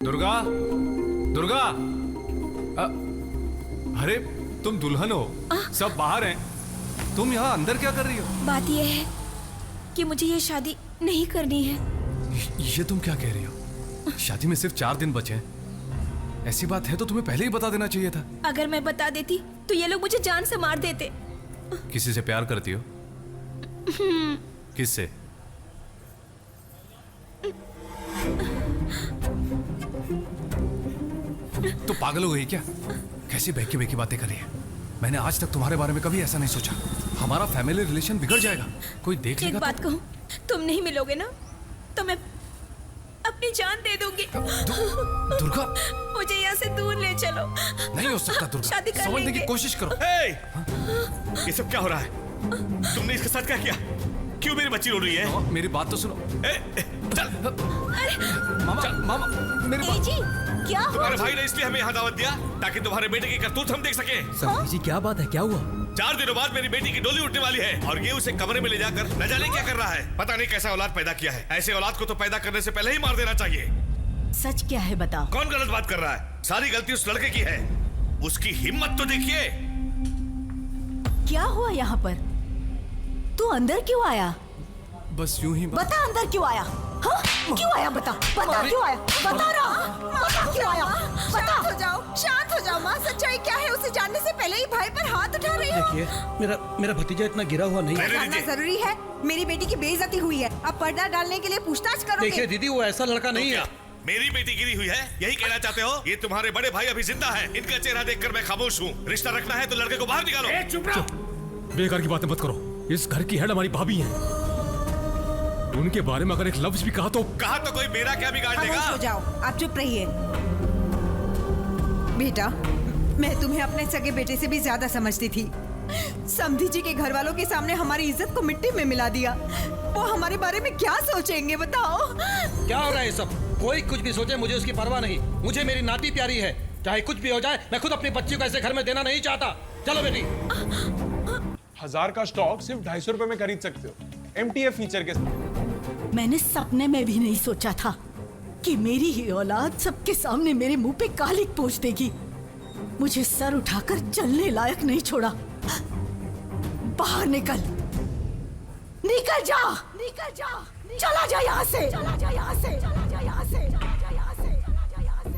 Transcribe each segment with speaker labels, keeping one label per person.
Speaker 1: दुर्गा, दुर्गा, अरे तुम दुल्हन हो, सब बाहर हैं, तुम यहाँ अंदर क्या कर रही हो?
Speaker 2: बात यह है कि मुझे ये शादी नहीं करनी है।
Speaker 1: ये तुम क्या कह रही हो? शादी में सिर्फ 4 दिन बचे हैं। ऐसी बात है तो तुम्हें पहले ही बता देना चाहिए था।
Speaker 2: अगर मैं बता देती तो ये लोग मुझे जान से मार देते।
Speaker 1: किसी से प्यार करती हो? किससे? तो पागल हो गई क्या? कैसी बहकी बहकी बातें कर रही है? मैंने आज तक तुम्हारे बारे में कभी ऐसा नहीं सोचा। हमारा फैमिली रिलेशन बिगड़ जाएगा, कोई देख लेगा।
Speaker 2: एक बात कहूं, तुम नहीं मिलोगे ना तो मैं अपनी जान दे दूंगी।
Speaker 1: दुर्गा,
Speaker 2: मुझे यहाँ से दूर ले चलो।
Speaker 1: नहीं हो सकता दुर्गा,
Speaker 2: शादी कर
Speaker 1: समझने
Speaker 2: लेंगे।
Speaker 1: की कोशिश करो।
Speaker 3: ये सब क्या हो रहा है? तुमने इसके साथ क्या किया? क्यों मेरी बच्ची रो रही है?
Speaker 1: मेरी बात तो सुनो।
Speaker 3: चल।
Speaker 1: मामा, मामा, मेरी बात।
Speaker 2: जी, क्या हुआ?
Speaker 3: तुम्हारे भाई ने इसलिए हमें यहाँ दावत दिया ताकि तुम्हारे बेटे की करतूत हम देख सके।
Speaker 4: समधी जी क्या बात है, क्या हुआ?
Speaker 3: 4 दिनों बाद मेरी बेटी की डोली उठने वाली है और ये उसे कमरे में ले जाकर न जाने क्या कर रहा है। पता नहीं कैसा औलाद पैदा किया है। ऐसे औलाद को तो पैदा करने से पहले ही मार देना चाहिए।
Speaker 5: सच क्या है बताओ।
Speaker 3: कौन गलत बात कर रहा है? सारी गलती उस लड़के की है। उसकी हिम्मत तो देखिए।
Speaker 5: क्या हुआ यहाँ पर? तू अंदर क्यों आया?
Speaker 1: बस यूं ही
Speaker 5: बता अंदर क्यों आया? हाँ? क्यों आया बता? बता क्यों आया? बता रहा। बता क्यों आया? बता।
Speaker 6: शांत हो जाओ माँ। सच्चाई क्या है उसे जानने से पहले ही भाई पर हाथ उठा रही हो।
Speaker 4: देखिए, मेरा भतीजा इतना गिरा हुआ नहीं है।
Speaker 6: जानना जरूरी है। मेरी बेटी की बेइज्जती हुई है। अब पर्दा डालने के लिए पूछताछ करोगे।
Speaker 4: देखिए दीदी, वो ऐसा लड़का नहीं है।
Speaker 3: मेरी बेटी गिरी हुई है, यही कहना चाहते हो? ये तुम्हारे बड़े भाई अभी जिंदा है। इनका चेहरा देखकर मैं खामोश हूँ। रिश्ता रखना है तो लड़के को बाहर निकालो।
Speaker 1: चुप रहो। बेकार की बातें मत करो। इस घर की हेड हमारी भाभी है। उनके बारे में अगर एक लफ्ज भी कहा तो
Speaker 3: कोई मेरा क्या बिगाड़ देगा?
Speaker 6: खामोश हो जाओ, आप चुप रहिए। बेटा, मैं तुम्हें अपने सगे बेटे से भी ज्यादा समझती थी। समधी जी के घर वालों के सामने हमारी इज्जत को मिट्टी में मिला दिया। वो हमारे बारे में क्या सोचेंगे बताओ?
Speaker 4: क्या हो रहा है सब? कोई कुछ भी सोचे, मुझे उसकी परवाह नहीं। मुझे मेरी नाती प्यारी है, चाहे कुछ भी हो जाए। मैं खुद अपनी बच्ची को ऐसे घर में देना नहीं चाहता। चलो बेटी।
Speaker 7: 1000 का स्टॉक सिर्फ 250 रुपए में खरीद सकते हो, MTF फीचर के साथ।
Speaker 5: मैंने सपने में भी नहीं सोचा था कि मेरी ही औलाद सबके सामने मेरे मुंह पे कालिक पोंछ देगी। मुझे सर उठाकर चलने लायक नहीं छोड़ा। बाहर निकल, निकल जा, निकल जा, चला जा यहाँ से, चला जा यहाँ से, चला जा यहाँ से, चला जा यहाँ से, चला जा यहाँ से।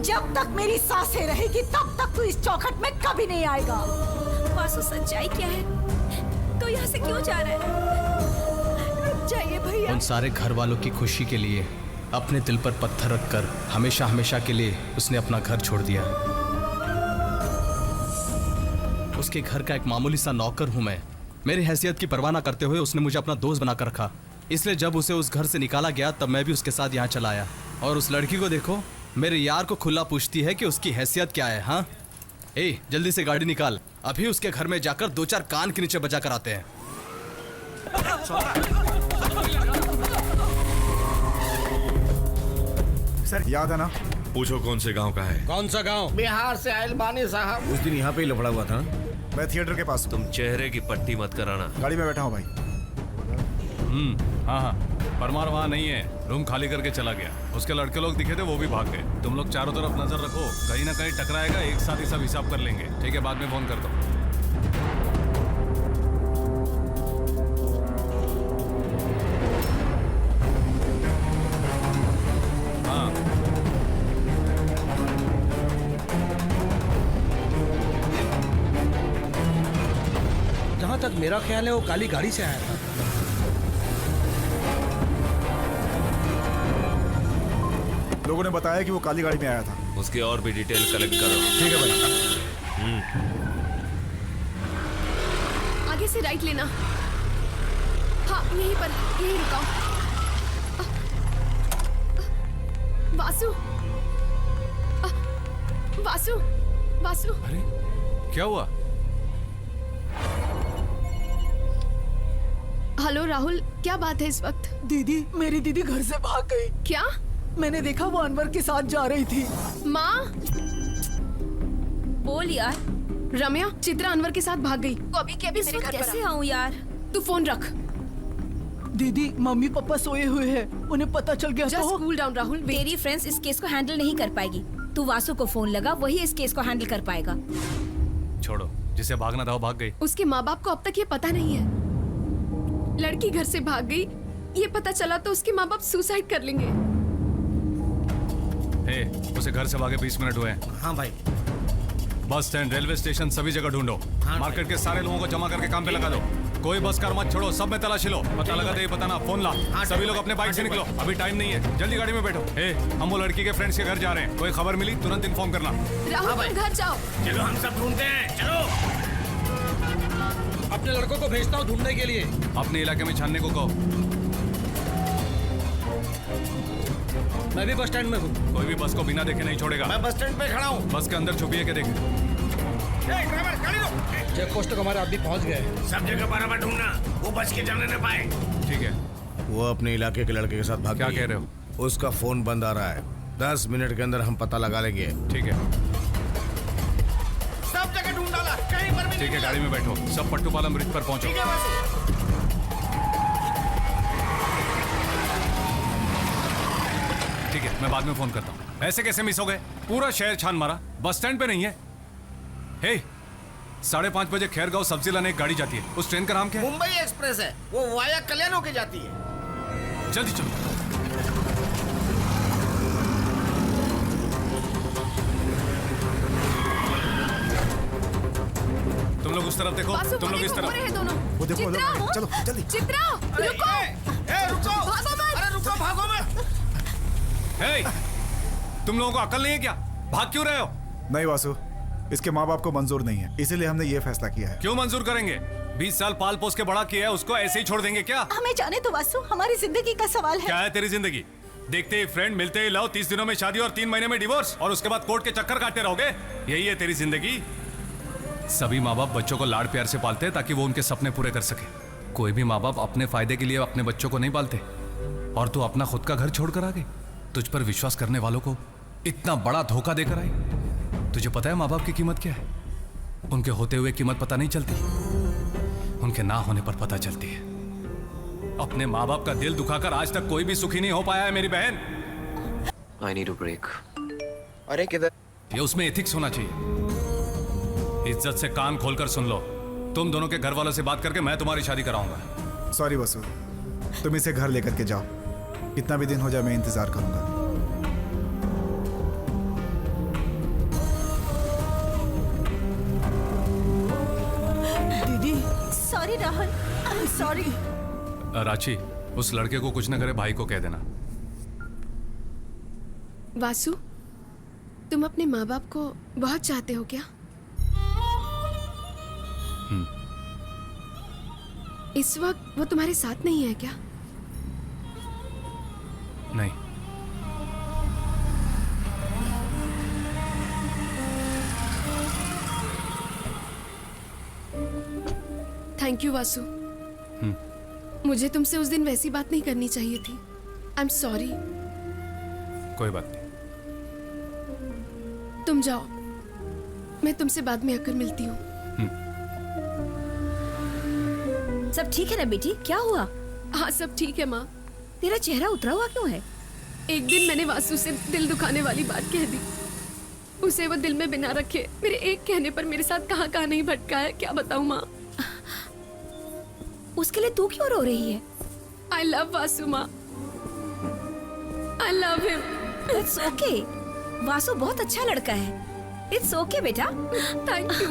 Speaker 5: जब तक मेरी सांसें रहेगी तब तक तू इस चौखट में कभी नहीं आएगा।
Speaker 2: वासु, सच्चाई क्या है? तो यहाँ से क्यों जा रहा है? रुक जाइए भैया।
Speaker 8: उन सारे घर वालों की खुशी के लिए अपने दिल पर पत्थर रखकर हमेशा हमेशा के लिए उसने अपना घर छोड़ दिया। उसके घर का एक मामूली सा नौकर हूं मैं। मेरी हैसियत की परवाह न करते हुए उसने मुझे अपना दोस्त बनाकर रखा। इसलिए जब उसे उस घर से निकाला गया तब मैं भी उसके साथ यहाँ चला आया। और उस लड़की को देखो, मेरे यार को खुला पूछती है कि उसकी हैसियत क्या है। हाँ, ए जल्दी से गाड़ी निकाल, अभी उसके घर में जाकर 2-4 कान के नीचे बजा कर आते हैं।
Speaker 9: सर याद है ना?
Speaker 3: पूछो कौन से गांव का है?
Speaker 4: कौन सा गांव?
Speaker 10: बिहार से आयल बानी साहब।
Speaker 9: उस दिन यहाँ पे ही लफड़ा हुआ था। मैं थिएटर के पास।
Speaker 3: तुम चेहरे की पट्टी मत कराना।
Speaker 9: गाड़ी में बैठा हूँ भाई।
Speaker 1: हाँ हाँ, परमार वहाँ नहीं है, रूम खाली करके चला गया। उसके लड़के लोग दिखे थे, वो भी भाग गए। तुम लोग चारों तरफ नजर रखो, कहीं ना कहीं टकराएगा। एक साथ ही सब हिसाब कर लेंगे, ठीक है? बाद में फोन कर दो। हाँ,
Speaker 4: जहाँ तक मेरा ख्याल है वो काली गाड़ी से आया था।
Speaker 9: लोगों ने बताया कि वो काली गाड़ी में आया था।
Speaker 3: उसकी और भी डिटेल कलेक्ट करो।
Speaker 9: ठीक है भाई।
Speaker 2: आगे से राइट लेना। हाँ, यहीं पर, यहीं रुकाओ। वासु, वासु, वासु।
Speaker 1: अरे क्या हुआ?
Speaker 2: हेलो राहुल, क्या बात है इस वक्त?
Speaker 5: दीदी, मेरी दीदी घर से भाग गई।
Speaker 2: क्या?
Speaker 5: मैंने देखा वो अनवर के साथ जा रही थी।
Speaker 2: माँ, बोल यार, रम्या, चित्रा अनवर के साथ भाग गई। वो अभी के अभी मेरे घर पर कैसे आऊँ यार? तू फोन रख।
Speaker 5: दीदी, मम्मी पापा सोए हुए हैं, उन्हें पता चल गया
Speaker 2: जस्ट
Speaker 5: तो?
Speaker 2: Cool down Rahul.
Speaker 11: तेरी फ्रेंड्स इस केस को हैंडल नहीं कर पाएगी। तू वासु को फोन लगा, वही इस केस को हैंडल कर पाएगा।
Speaker 1: छोड़ो, जिसे भागना था वो भाग गई।
Speaker 2: उसके माँ बाप को अब तक ये पता नहीं है। लड़की घर से भाग गई, ये पता चला तो उसके माँ बाप सुसाइड कर लेंगे।
Speaker 1: उसे घर से भागे 20 मिनट हुए हैं।
Speaker 4: हाँ भाई।
Speaker 1: बस स्टैंड, रेलवे स्टेशन, सभी जगह ढूंढो। मार्केट के सारे लोगों को जमा करके काम पे लगा दो। कोई बस कार मत छोड़ो, सब में तलाशी लो। पता लगा तो बताना, फोन ला। सभी लोग अपने बाइक से निकलो, अभी टाइम नहीं है। जल्दी गाड़ी में बैठो। हम वो लड़की के फ्रेंड्स के घर जा रहे हैं। कोई खबर मिली तुरंत इन्फॉर्म करना।
Speaker 2: राहुल, तुम घर जाओ।
Speaker 3: चलो, हम सब ढूंढते हैं। चलो,
Speaker 4: अपने लड़कों को भेजता हूँ ढूंढने के लिए।
Speaker 1: अपने इलाके में छानने को कहो।
Speaker 4: मैं भी बस स्टैंड में हूँ।
Speaker 1: कोई भी बस को बिना देखे नहीं छोड़ेगा।
Speaker 3: मैं बस स्टैंड पे खड़ा हूँ।
Speaker 1: बस के अंदर छुपिए के देख।
Speaker 3: ड्राइवर, गाड़ी रोक।
Speaker 4: चेक पोस्ट हमारे आदमी पहुँच गए।
Speaker 3: सब जगह बराबर ढूंढना, वो बच के जाने न पाए।
Speaker 1: ठीक है।
Speaker 3: वो अपने इलाके के लड़के के साथ भाग
Speaker 1: क्या
Speaker 3: गई।
Speaker 1: कह रहे हो?
Speaker 3: उसका फोन बंद आ रहा है। 10 मिनट के अंदर हम पता लगा लेंगे।
Speaker 1: ठीक है।
Speaker 3: सब जगह ढूंढ डाला, कहीं पर भी
Speaker 1: ठीक है, गाड़ी में बैठो। सब पट्टूपालम ब्रिज पर पहुंचो।
Speaker 3: ठीक है वासु।
Speaker 1: ठीक है, मैं बाद में फोन करता हूँ। ऐसे कैसे मिस हो गए? पूरा शहर छान मारा, बस स्टैंड पे नहीं है। 5:30 बजे खैरगांव सब्जी लाने एक गाड़ी जाती है। उस ट्रेन का नाम क्या है?
Speaker 10: मुंबई एक्सप्रेस है, वो वाया कल्याण होके जाती है।
Speaker 1: जल्दी चलो। तुम लोग उस तरफ देखो,
Speaker 2: वासु,
Speaker 1: तुम लोग इस
Speaker 2: हो रहे
Speaker 1: तरफ।
Speaker 2: हैं दोनों।
Speaker 9: वो देखो,
Speaker 2: चित्रा,
Speaker 9: चलो जल्दी।
Speaker 2: चित्रा, रुको।
Speaker 10: रुको,
Speaker 2: भागो मत।
Speaker 10: अरे रुको, भागो मत।
Speaker 1: तुम लोगों को अकल नहीं है क्या? भाग क्यों रहे हो?
Speaker 9: नहीं वासु, इसके माँ बाप को मंजूर नहीं है, इसीलिए हमने ये फैसला किया है।
Speaker 1: क्यों मंजूर करेंगे? 20 साल पाल पोस के बड़ा किया है, उसको ऐसे ही छोड़ देंगे क्या?
Speaker 5: हमें जाने तो वासु, हमारी जिंदगी का सवाल है।
Speaker 1: क्या है तेरी जिंदगी? देखते ही फ्रेंड, मिलते ही लव, 30 दिनों में शादी और 3 महीने में डिवोर्स, और उसके बाद कोर्ट के चक्कर काटते रहोगे? यही है तेरी जिंदगी? सभी माँ बाप बच्चों को लाड प्यार से पालते हैं ताकि वो उनके सपने पूरे कर सके। कोई भी माँ बाप अपने फायदे के लिए अपने बच्चों को नहीं पालते। और तू अपना खुद का घर छोड़कर आ गई। तुझ पर विश्वास करने वालों को इतना बड़ा धोखा देकर आई। तुझे पता है माँ बाप की कीमत क्या है? उनके होते हुए कीमत पता नहीं चलती, उनके ना होने पर पता चलती है। अपने माँ बाप का दिल दुखाकर आज तक कोई भी सुखी नहीं हो पाया है मेरी बहन।
Speaker 12: I need a break.
Speaker 10: अरे किधर?
Speaker 1: ये उसमें एथिक्स होना चाहिए। इज्जत से कान खोलकर सुन लो। तुम दोनों के घर वालों से बात करके मैं तुम्हारी शादी कराऊंगा।
Speaker 9: सॉरी वासु, तुम इसे घर लेकर के जाओ। कितना भी दिन हो जाए मैं इंतजार करूंगा।
Speaker 5: दीदी, sorry Rahul, I am sorry.
Speaker 1: Ranchi, उस लड़के को कुछ न करे भाई को कह देना।
Speaker 2: वासु, तुम अपने माँ बाप को बहुत चाहते हो क्या? इस वक्त वो तुम्हारे साथ नहीं है क्या?
Speaker 1: नहीं।
Speaker 2: Thank you Vasu. मुझे तुमसे उस दिन वैसी बात नहीं करनी चाहिए थी। I am sorry.
Speaker 1: कोई बात नहीं।
Speaker 2: तुम जाओ, मैं तुमसे बाद में आकर मिलती हूँ।
Speaker 11: सब ठीक है ना बेटी? क्या हुआ?
Speaker 2: हाँ, सब ठीक है माँ।
Speaker 11: तेरा चेहरा उतरा हुआ क्यों है?
Speaker 2: एक दिन मैंने वासु से दिल दुखाने वाली बात कह दी। उसे वो दिल में बिना रखे मेरे एक कहने पर मेरे साथ कहाँ कहाँ नहीं भटका है, क्या बताऊँ माँ।
Speaker 11: उसके लिए तू क्यों रो रही है?
Speaker 2: आई लव वासु माँ, I love him.
Speaker 11: It's okay, Vasu बहुत अच्छा लड़का है। इट्स ओके बेटा।
Speaker 2: Thank you.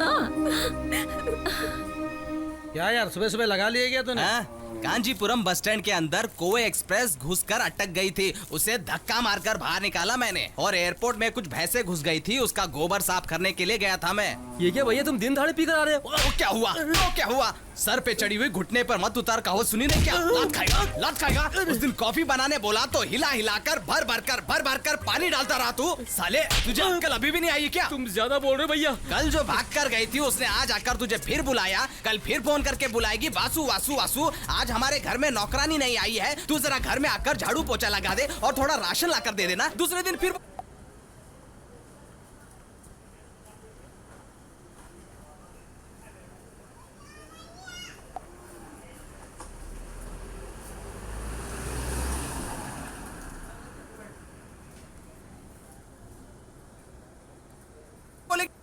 Speaker 4: क्या यार, सुबह सुबह लगा लिया गया तूने?
Speaker 8: कांजीपुरम बस स्टैंड के अंदर कोवे एक्सप्रेस घुसकर अटक गई थी। उसे धक्का मारकर बाहर निकाला मैंने। और एयरपोर्ट में कुछ भैंसें घुस गई थी, उसका गोबर साफ करने के लिए गया था मैं।
Speaker 4: ये क्या भैया, तुम दिन दहाड़े पी कर आ रहे हो?
Speaker 8: वो क्या हुआ? वो क्या हुआ? सर पे चढ़ी हुई घुटने पर मत उतार कहो सुनी नहीं क्या? लात खाएगा, लात खाएगा। उस दिन कॉफी बनाने बोला तो हिला हिलाकर भर भर कर पानी डालता रहा तू। साले, तुझे अक्ल अभी भी नहीं आई क्या?
Speaker 4: तुम ज्यादा बोल रहे हो भैया।
Speaker 8: कल जो भाग कर गई थी उसने आज आकर तुझे फिर बुलाया, कल फिर फोन करके बुलाएगी। वासु वासु वासु, आज हमारे घर में नौकरानी नहीं आई है, तू जरा घर में आकर झाड़ू पोछा लगा दे और थोड़ा राशन लाकर दे देना। दूसरे दिन फिर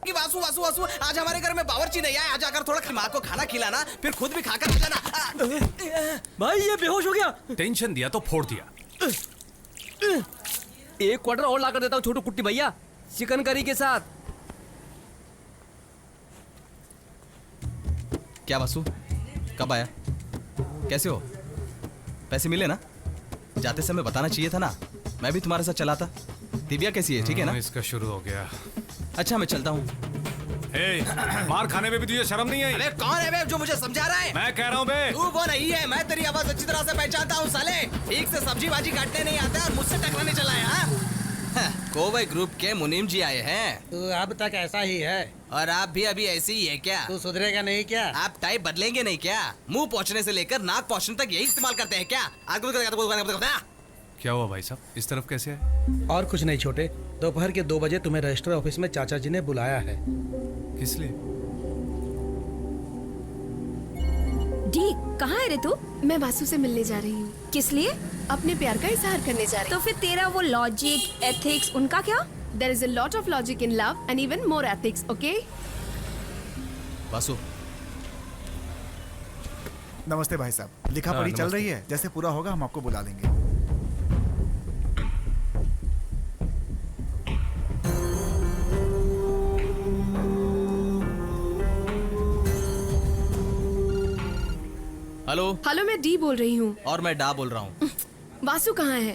Speaker 10: कि वासु वासु वासु आज हमारे घर में बावर्ची नहीं आया, आज आकर थोड़ा माँ को खाना खिलाना, फिर खुद भी खाकर आ जाना।
Speaker 13: भाई ये बेहोश हो गया।
Speaker 1: टेंशन दिया तो फोड़ दिया।
Speaker 13: एक क्वार्टर और लाकर देता हूँ छोटू कुट्टी भैया, चिकन करी के साथ।
Speaker 8: क्या वासु, कब आया? कैसे हो? पैसे मिले ना? जाते समय बताना चाहिए था ना, मैं भी तुम्हारे साथ चला था। दिव्या कैसी है? ठीक है ना?
Speaker 1: इसका शुरू हो गया।
Speaker 8: अच्छा मैं चलता हूँ।
Speaker 1: मार खाने में भी तुझे शर्म नहीं आई?
Speaker 10: अरे कौन है बे जो मुझे समझा रहा है?
Speaker 1: मैं कह रहा हूँ बे।
Speaker 10: तू वो नहीं है, मैं तेरी आवाज अच्छी तरह से पहचानता हूँ साले। ठीक से सब्जी भाजी काटने नहीं आता और मुझसे टकराने चला है। हाँ?
Speaker 8: कोवई ग्रुप के मुनीम जी आए हैं।
Speaker 4: तू अब तक ऐसा ही है
Speaker 10: और आप भी अभी ऐसे ही है क्या?
Speaker 4: तू सुधरेगा नहीं क्या?
Speaker 10: आप टाइप बदलेंगे नहीं क्या? मुंह पहुँचने से लेकर नाक पहुँचने तक यही इस्तेमाल करते हैं क्या?
Speaker 1: क्या हुआ भाई साहब, इस तरफ कैसे है?
Speaker 4: और कुछ नहीं छोटे, दोपहर के 2 बजे तुम्हें रजिस्टर ऑफिस में चाचा जी ने बुलाया है।
Speaker 1: किस लिए?
Speaker 11: डी कहाँ है रे तू?
Speaker 2: मैं वासु से मिलने जा रही हूँ।
Speaker 11: किस लिए?
Speaker 2: अपने प्यार का इजहार करने जा रही
Speaker 11: तो
Speaker 2: हूँ।
Speaker 11: फिर तेरा वो लॉजिक एथिक्स उनका क्या?
Speaker 2: There is a lot of logic in love and even more ethics, okay?
Speaker 8: Vasu
Speaker 9: नमस्ते भाई साहब, लिखा पढ़ी चल रही है? जैसे पूरा होगा हम आपको बुला लेंगे।
Speaker 8: हेलो।
Speaker 2: हेलो, मैं डी बोल रही हूँ।
Speaker 8: और मैं डा बोल रहा हूँ।
Speaker 2: वासु कहाँ है?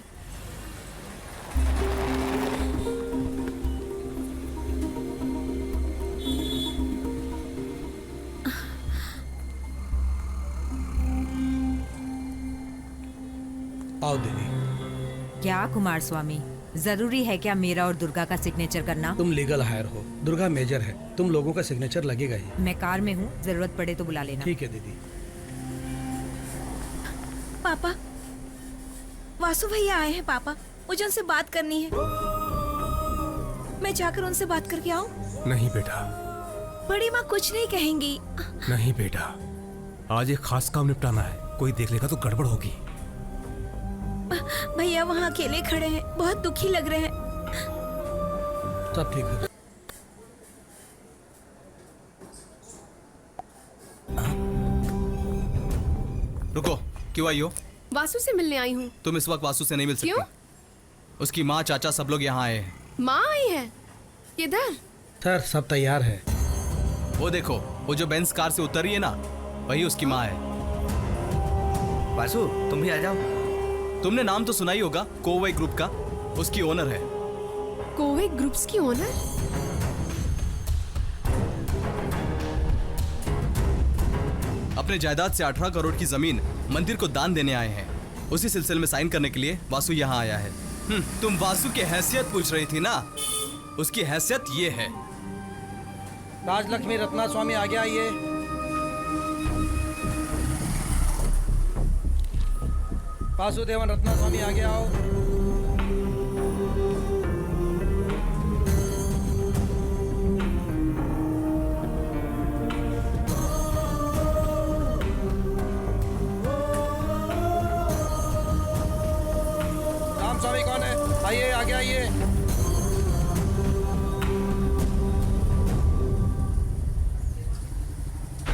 Speaker 4: आओ दीदी।
Speaker 6: क्या कुमार स्वामी, जरूरी है क्या मेरा और दुर्गा का सिग्नेचर करना?
Speaker 4: तुम लीगल हायर हो, दुर्गा मेजर है, तुम लोगों का सिग्नेचर लगेगा ही।
Speaker 6: मैं कार में हूँ, जरूरत पड़े तो बुला लेना।
Speaker 4: ठीक है दीदी।
Speaker 11: पापा, वासु भैया आए हैं पापा, मुझे उनसे बात करनी है। मैं जाकर उनसे बात करके आऊं?
Speaker 1: नहीं बेटा।
Speaker 11: बड़ी माँ कुछ नहीं कहेंगी।
Speaker 1: नहीं बेटा, आज एक खास काम निपटाना है, कोई देख लेगा तो गड़बड़ होगी।
Speaker 11: भैया वहाँ अकेले खड़े हैं, बहुत दुखी लग रहे हैं।
Speaker 4: सब ठीक है।
Speaker 8: रुको, क्यों आई हो?
Speaker 2: वासु से मिलने आई हूँ।
Speaker 8: तुम इस वक्त वासु से नहीं मिल सकती।
Speaker 2: क्यों?
Speaker 8: उसकी माँ चाचा सब लोग यहाँ आए हैं।
Speaker 2: माँ आई है? किधर?
Speaker 4: सर सब तैयार है।
Speaker 8: वो देखो, वो जो बेंस कार से उतर रही है ना, वही उसकी माँ है।
Speaker 10: वासु तुम भी आ जाओ।
Speaker 8: तुमने नाम तो सुना ही होगा, कोवई ग्रुप का, उसकी ओनर है।
Speaker 2: कोवई ग्रुप्स की ओनर?
Speaker 8: अपने जायदाद से 18 करोड़ की जमीन मंदिर को दान देने आए हैं। उसी सिलसिले में साइन करने के लिए वासु यहाँ आया है। तुम वासु की हैसियत पूछ रही थी ना, उसकी हैसियत ये है।
Speaker 4: राजलक्ष्मी रत्ना स्वामी आगे आइए। वासुदेवन रत्ना स्वामी आगे आओ। राम स्वामी कौन है? आइए आगे आइए।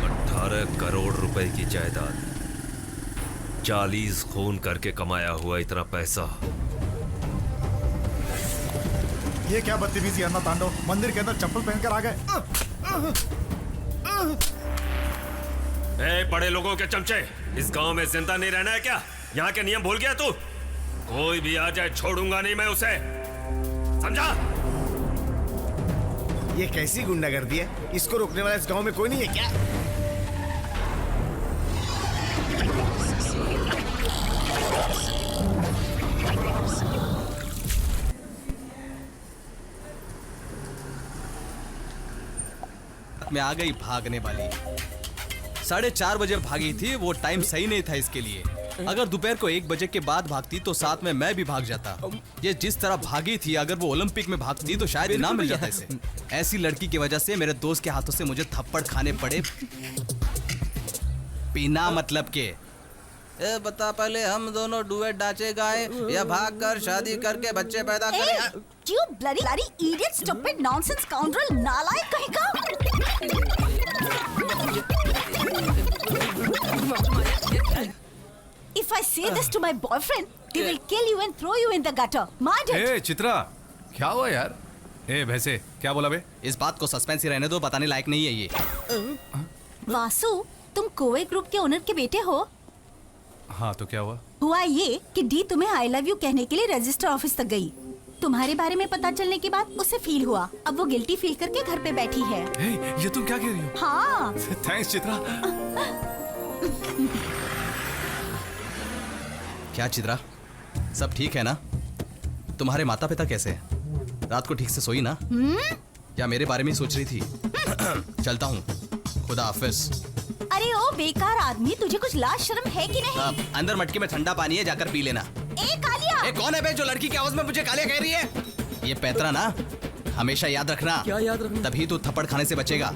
Speaker 3: 18 करोड़ रुपए की जायदाद, 40 खून करके कमाया हुआ इतना पैसा।
Speaker 9: ये क्या बदतमीजी अन्ना तांडव, मंदिर के अंदर चप्पल पहनकर आ गए।
Speaker 3: ए, बड़े लोगों के चमचे, इस गांव में जिंदा नहीं रहना है क्या? यहाँ के नियम भूल गया तू? कोई भी आ जाए छोड़ूंगा नहीं मैं उसे, समझा?
Speaker 10: ये कैसी गुंडागर्दी है? इसको रोकने वाला इस गांव में कोई नहीं है क्या?
Speaker 8: में आ गई भागने वाली। 4:30 बजे भागी थी, वो टाइम सही नहीं था इसके लिए। अगर दोपहर को 1 बजे के बाद भागती तो साथ में मैं भी भाग जाता। ये जिस तरह भागी थी, अगर वो ओलंपिक में भागती तो शायद इनाम मिल जाता इसे। ऐसी लड़की की वजह से मेरे दोस्त के हाथों से मुझे थप्पड़ खाने पड़े, बिना मतलब के। ए बता, पहले हम दोनों डुएट डांचे गाए या भाग कर शादी करके बच्चे पैदा करें?
Speaker 5: You bloody idiot, stupid, nonsense scoundrel, नालायक कहीं का। If I say this to my boyfriend, he will kill you and throw you in the gutter. Mind it.
Speaker 1: ए चित्रा, क्या हुआ यार? ए भैंसे, क्या बोला बे?
Speaker 8: इस बात को सस्पेंस ही रहने दो, बताने लायक नहीं है ये।
Speaker 5: वासु, तुम कोवे ग्रुप के ओनर के बेटे हो?
Speaker 1: हाँ तो क्या हुआ?
Speaker 5: हुआ ये कि डी तुम्हें आई लव यू कहने के लिए रजिस्टर ऑफिस तक गई। तुम्हारे बारे में पता चलने के बाद उसे फील हुआ। अब वो गिल्टी फील करके घर पे बैठी है।
Speaker 1: ए, ये तुम क्या कह रही हो?
Speaker 5: हाँ।
Speaker 1: थैंक्स चित्रा।
Speaker 8: क्या चित्रा, सब ठीक है ना? तुम्हारे माता पिता कैसे हैं? रात को ठीक से सोई ना? या मेरे बारे में ही सोच रही थी? चलता हूँ, खुदा हाफिज।
Speaker 5: अरे ओ बेकार आदमी, तुझे कुछ लाज शर्म है कि नहीं?
Speaker 8: अंदर मटके में ठंडा पानी है, जाकर पी लेना।
Speaker 5: ए कालिया!
Speaker 8: ए कौन है बे जो लड़की की आवाज में मुझे कालिया कह रही है? ये पैतरा ना, हमेशा याद रखना।
Speaker 13: क्या याद रखना?
Speaker 8: तभी तू थप्पड़ खाने से बचेगा।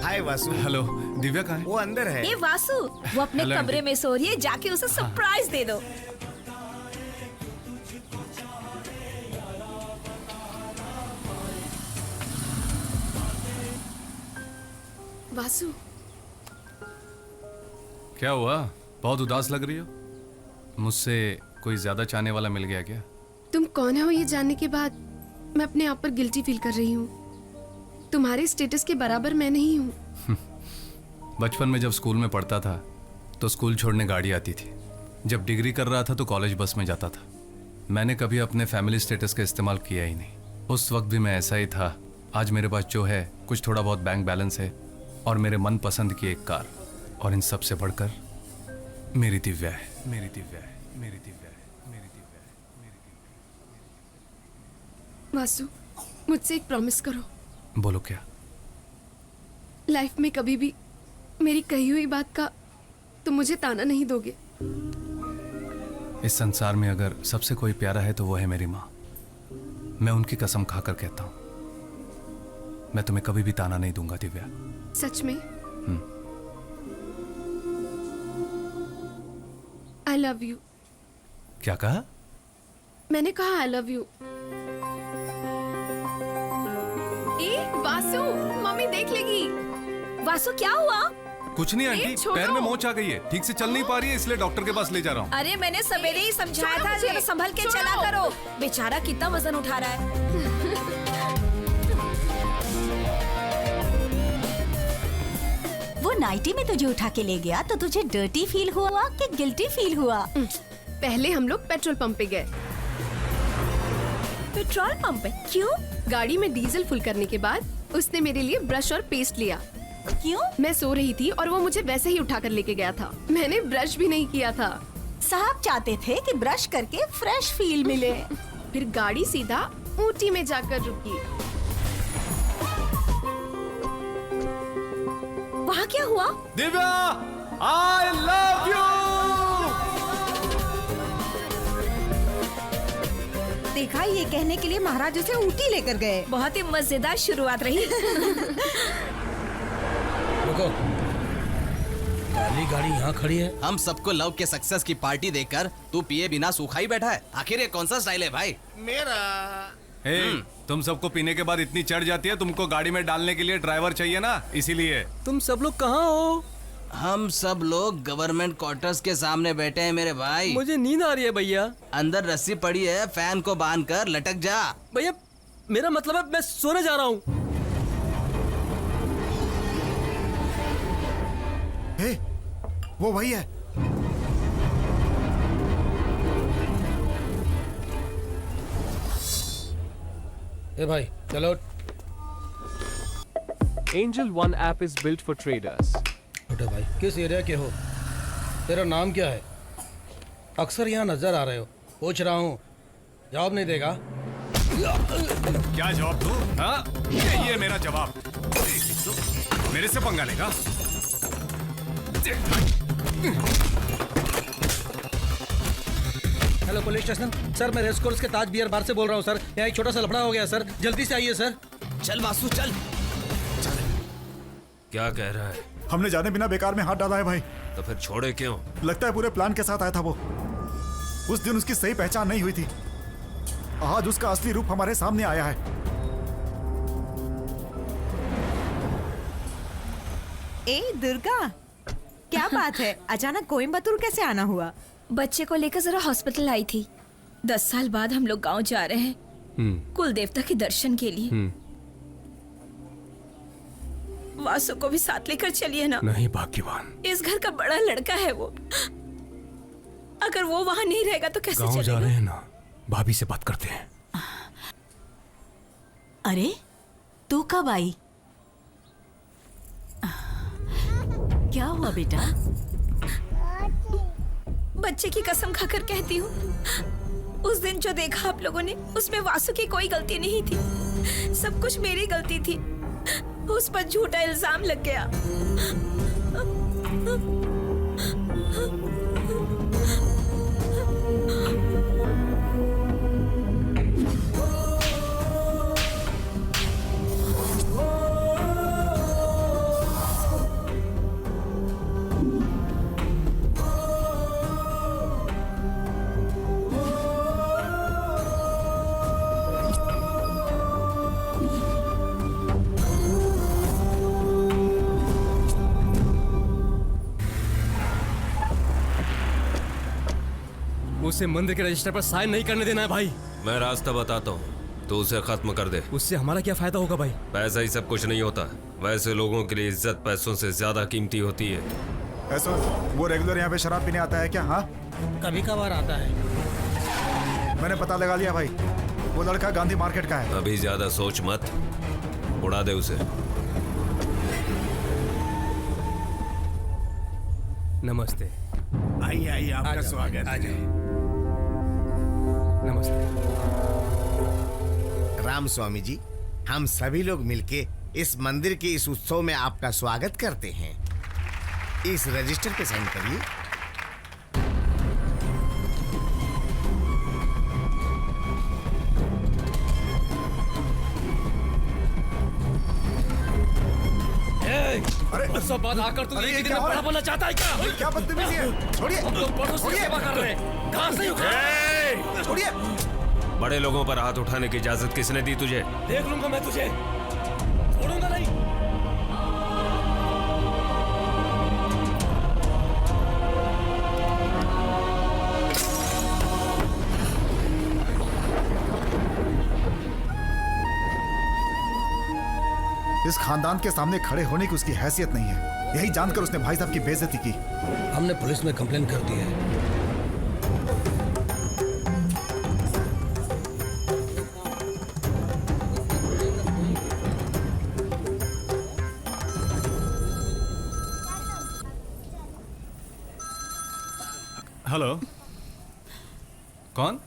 Speaker 10: हाय वासु।
Speaker 1: हेलो, दिव्या कहाँ है?
Speaker 10: वो अंदर है।
Speaker 11: ये वासु, वो अपने
Speaker 1: हेलो,
Speaker 11: कमरे
Speaker 1: आंटी।
Speaker 11: में सो रही है, जाके उसे सरप्राइज दे दो।
Speaker 2: वासु,
Speaker 1: क्या हुआ? बहुत उदास लग रही हो। मुझसे कोई ज्यादा चाहने वाला मिल गया क्या?
Speaker 2: तुम कौन हो ये जानने के बाद मैं अपने आप पर गिल्टी फील कर रही हूँ। तुम्हारे स्टेटस के बराबर मैं नहीं हूँ।
Speaker 1: बचपन में जब स्कूल में पढ़ता था तो स्कूल छोड़ने गाड़ी आती थी। जब डिग्री कर रहा था तो कॉलेज बस में जाता था। मैंने कभी अपने फैमिली स्टेटस का इस्तेमाल किया ही नहीं। उस वक्त भी मैं ऐसा ही था। आज मेरे पास जो है कुछ थोड़ा बहुत बैंक बैलेंस है और मेरे मन पसंद की एक कार, और इन सब से बढ़कर मेरी दिव्या है, मेरी दिव्या है, मेरी दिव्या है, मेरी दिव्या है, मेरी दिव्या है।
Speaker 2: वासु, मुझसे एक प्रॉमिस करो।
Speaker 1: बोलो क्या?
Speaker 2: लाइफ में कभी भी मेरी कही हुई बात का तुम मुझे ताना नहीं दोगे।
Speaker 1: इस संसार में अगर सबसे कोई प्यारा है तो वो है मेरी माँ। मैं उनकी कसम खाकर कहता हूँ, मैं तुम्हें कभी भी ताना नहीं दूंगा दिव्या।
Speaker 2: सच में? I love you.
Speaker 1: क्या कहा?
Speaker 2: मैंने कहा I love you. A Vasu, mummy देख लेगी।
Speaker 11: वासु क्या हुआ?
Speaker 1: कुछ नहीं आंटी,
Speaker 2: छोड़ो।
Speaker 1: पैर में मोच आ गई है, ठीक से चल नहीं पा रही है, इसलिए डॉक्टर के पास ले जा रहा हूँ।
Speaker 11: अरे मैंने सवेरे ही समझाया
Speaker 2: छोड़ो
Speaker 11: था,
Speaker 2: मुझे,
Speaker 11: जरा संभल के
Speaker 2: छोड़ो।
Speaker 11: चला करो। बेचारा कितना वजन उठा रहा है।
Speaker 5: वो नाइटी में तुझे उठा के ले गया तो तुझे डर्टी फील हुआ कि गिल्टी फील हुआ?
Speaker 2: पहले हम लोग पेट्रोल पंप पे गए।
Speaker 11: पेट्रोल पंप पे? क्यों?
Speaker 2: गाड़ी में डीजल फुल करने के बाद उसने मेरे लिए ब्रश और पेस्ट लिया।
Speaker 5: क्यों?
Speaker 2: मैं सो रही थी और वो मुझे वैसे ही उठा कर लेके गया था। मैंने ब्रश भी नहीं किया था।
Speaker 5: साहब चाहते थे कि ब्रश करके फ्रेश फील मिले।
Speaker 2: फिर गाड़ी सीधा ऊटी में जाकर रुकी।
Speaker 11: वहाँ क्या हुआ?
Speaker 1: Divya, I love you.
Speaker 6: देखा, ये कहने के लिए महाराज उसे ऊटी लेकर गए।
Speaker 11: बहुत ही मजेदार शुरुआत रही।
Speaker 4: रुको, काली गाड़ी यहाँ खड़ी है।
Speaker 8: हम सबको लव के सक्सेस की पार्टी देकर तू पिए बिना सूखा ही बैठा है। आखिर ये कौन सा स्टाइल है भाई?
Speaker 10: मेरा
Speaker 1: तुम सबको पीने के बाद इतनी चढ़ जाती है, तुमको गाड़ी में डालने के लिए ड्राइवर चाहिए ना, इसीलिए।
Speaker 13: तुम सब लोग कहाँ हो?
Speaker 8: हम सब लोग गवर्नमेंट क्वार्टर्स के सामने बैठे हैं मेरे भाई।
Speaker 13: मुझे नींद आ रही है भैया।
Speaker 8: अंदर रस्सी पड़ी है, फैन को बांध कर लटक जा।
Speaker 13: भैया मेरा मतलब है मैं सोने जा रहा हूँ।
Speaker 9: हे, वो वही है।
Speaker 4: ए भाई चलो।
Speaker 7: Angel One app is built for traders.
Speaker 4: छोटे भाई, किस एरिया के हो? तेरा नाम क्या है? अक्सर यहाँ नजर आ रहे हो। पूछ रहा हूँ, जवाब नहीं देगा?
Speaker 1: क्या जवाब दूं? हाँ? ये मेरा जवाब। मेरे से पंगा लेगा?
Speaker 4: हेलो पुलिस स्टेशन सर, मैं रेस कोर्स के ताज बियर बार से बोल रहा हूँ सर। यहाँ एक छोटा सा लफड़ा हो गया सर, जल्दी से आइए सर।
Speaker 8: चल वासु चल।
Speaker 3: क्या कह रहा है?
Speaker 9: हमने जाने बिना बेकार में हाथ डाला है भाई।
Speaker 3: तो फिर छोड़े क्यों?
Speaker 9: लगता है पूरे प्लान के साथ आया था वो। उस दिन उसकी सही पहचान नहीं हुई थी। आज उसका असली रूप हमारे सामने आया है।
Speaker 6: ए दुर्गा, क्या बात है? अचानक कोयम्बतूर कैसे आना हुआ?
Speaker 11: बच्चे को लेकर जरा हॉस्पिटल आई थी। 10 साल बाद हम लोग गांव जा रहे हैं कुल देवता के दर्शन के लिए। वासु को भी साथ लेकर चलिए ना।
Speaker 1: नहीं भाग्यवान,
Speaker 11: इस घर का बड़ा लड़का है वो। अगर वो वहाँ नहीं रहेगा तो कैसे
Speaker 1: गांव जा
Speaker 11: चलेगा?
Speaker 1: रहे हैं ना, भाभी से बात करते हैं।
Speaker 5: अरे तू कब आई? क्या हुआ बेटा?
Speaker 11: बच्चे की कसम खाकर कहती हूँ, उस दिन जो देखा आप लोगों ने उसमें वासु की कोई गलती नहीं थी। सब कुछ मेरी गलती थी। उस पर झूठा इल्जाम लग गया।
Speaker 13: उसे मंदिर के रजिस्टर पर साइन नहीं करने देना है भाई।
Speaker 3: मैं रास्ता बताता हूँ, तो उसे खत्म कर दे।
Speaker 13: उससे हमारा क्या फायदा होगा भाई?
Speaker 3: पैसा ही सब कुछ नहीं होता। वैसे लोगों के लिए इज्जत पैसों से ज्यादा कीमती होती है।
Speaker 9: ऐसा वो रेगुलर यहाँ पे शराब पीने आता है क्या? हाँ,
Speaker 4: कभी कभार आता है।
Speaker 9: मैंने पता लगा लिया भाई, वो लड़का गांधी मार्केट का है।
Speaker 3: अभी ज्यादा सोच मत, उड़ा दे उसे।
Speaker 13: नमस्ते।
Speaker 14: आइए आइए, आपका स्वागत है।
Speaker 13: नमस्ते।
Speaker 14: राम स्वामी जी, हम सभी लोग मिलके इस मंदिर के इस उत्सव में आपका स्वागत करते हैं। इस रजिस्टर पे साइन करिए।
Speaker 13: अरे सब बात आकर तू एक दिन में बड़ा बोलना चाहता है क्या?
Speaker 9: क्या बदतमीजी है? छोड़िए।
Speaker 13: हम लोग बड़ों से सेवा कर रहे हैं। कहाँ से उठा?
Speaker 9: छोड़िए।
Speaker 3: बड़े लोगों पर हाथ उठाने की इजाजत किसने दी तुझे?
Speaker 13: देख लूंगा मैं तुझे, छोड़ूंगा नहीं।
Speaker 9: इस खानदान के सामने खड़े होने की उसकी हैसियत नहीं है। यही जानकर उसने भाई साहब की बेइज्जती की।
Speaker 4: हमने पुलिस में कंप्लेन कर दी है।
Speaker 1: हेलो, कौन?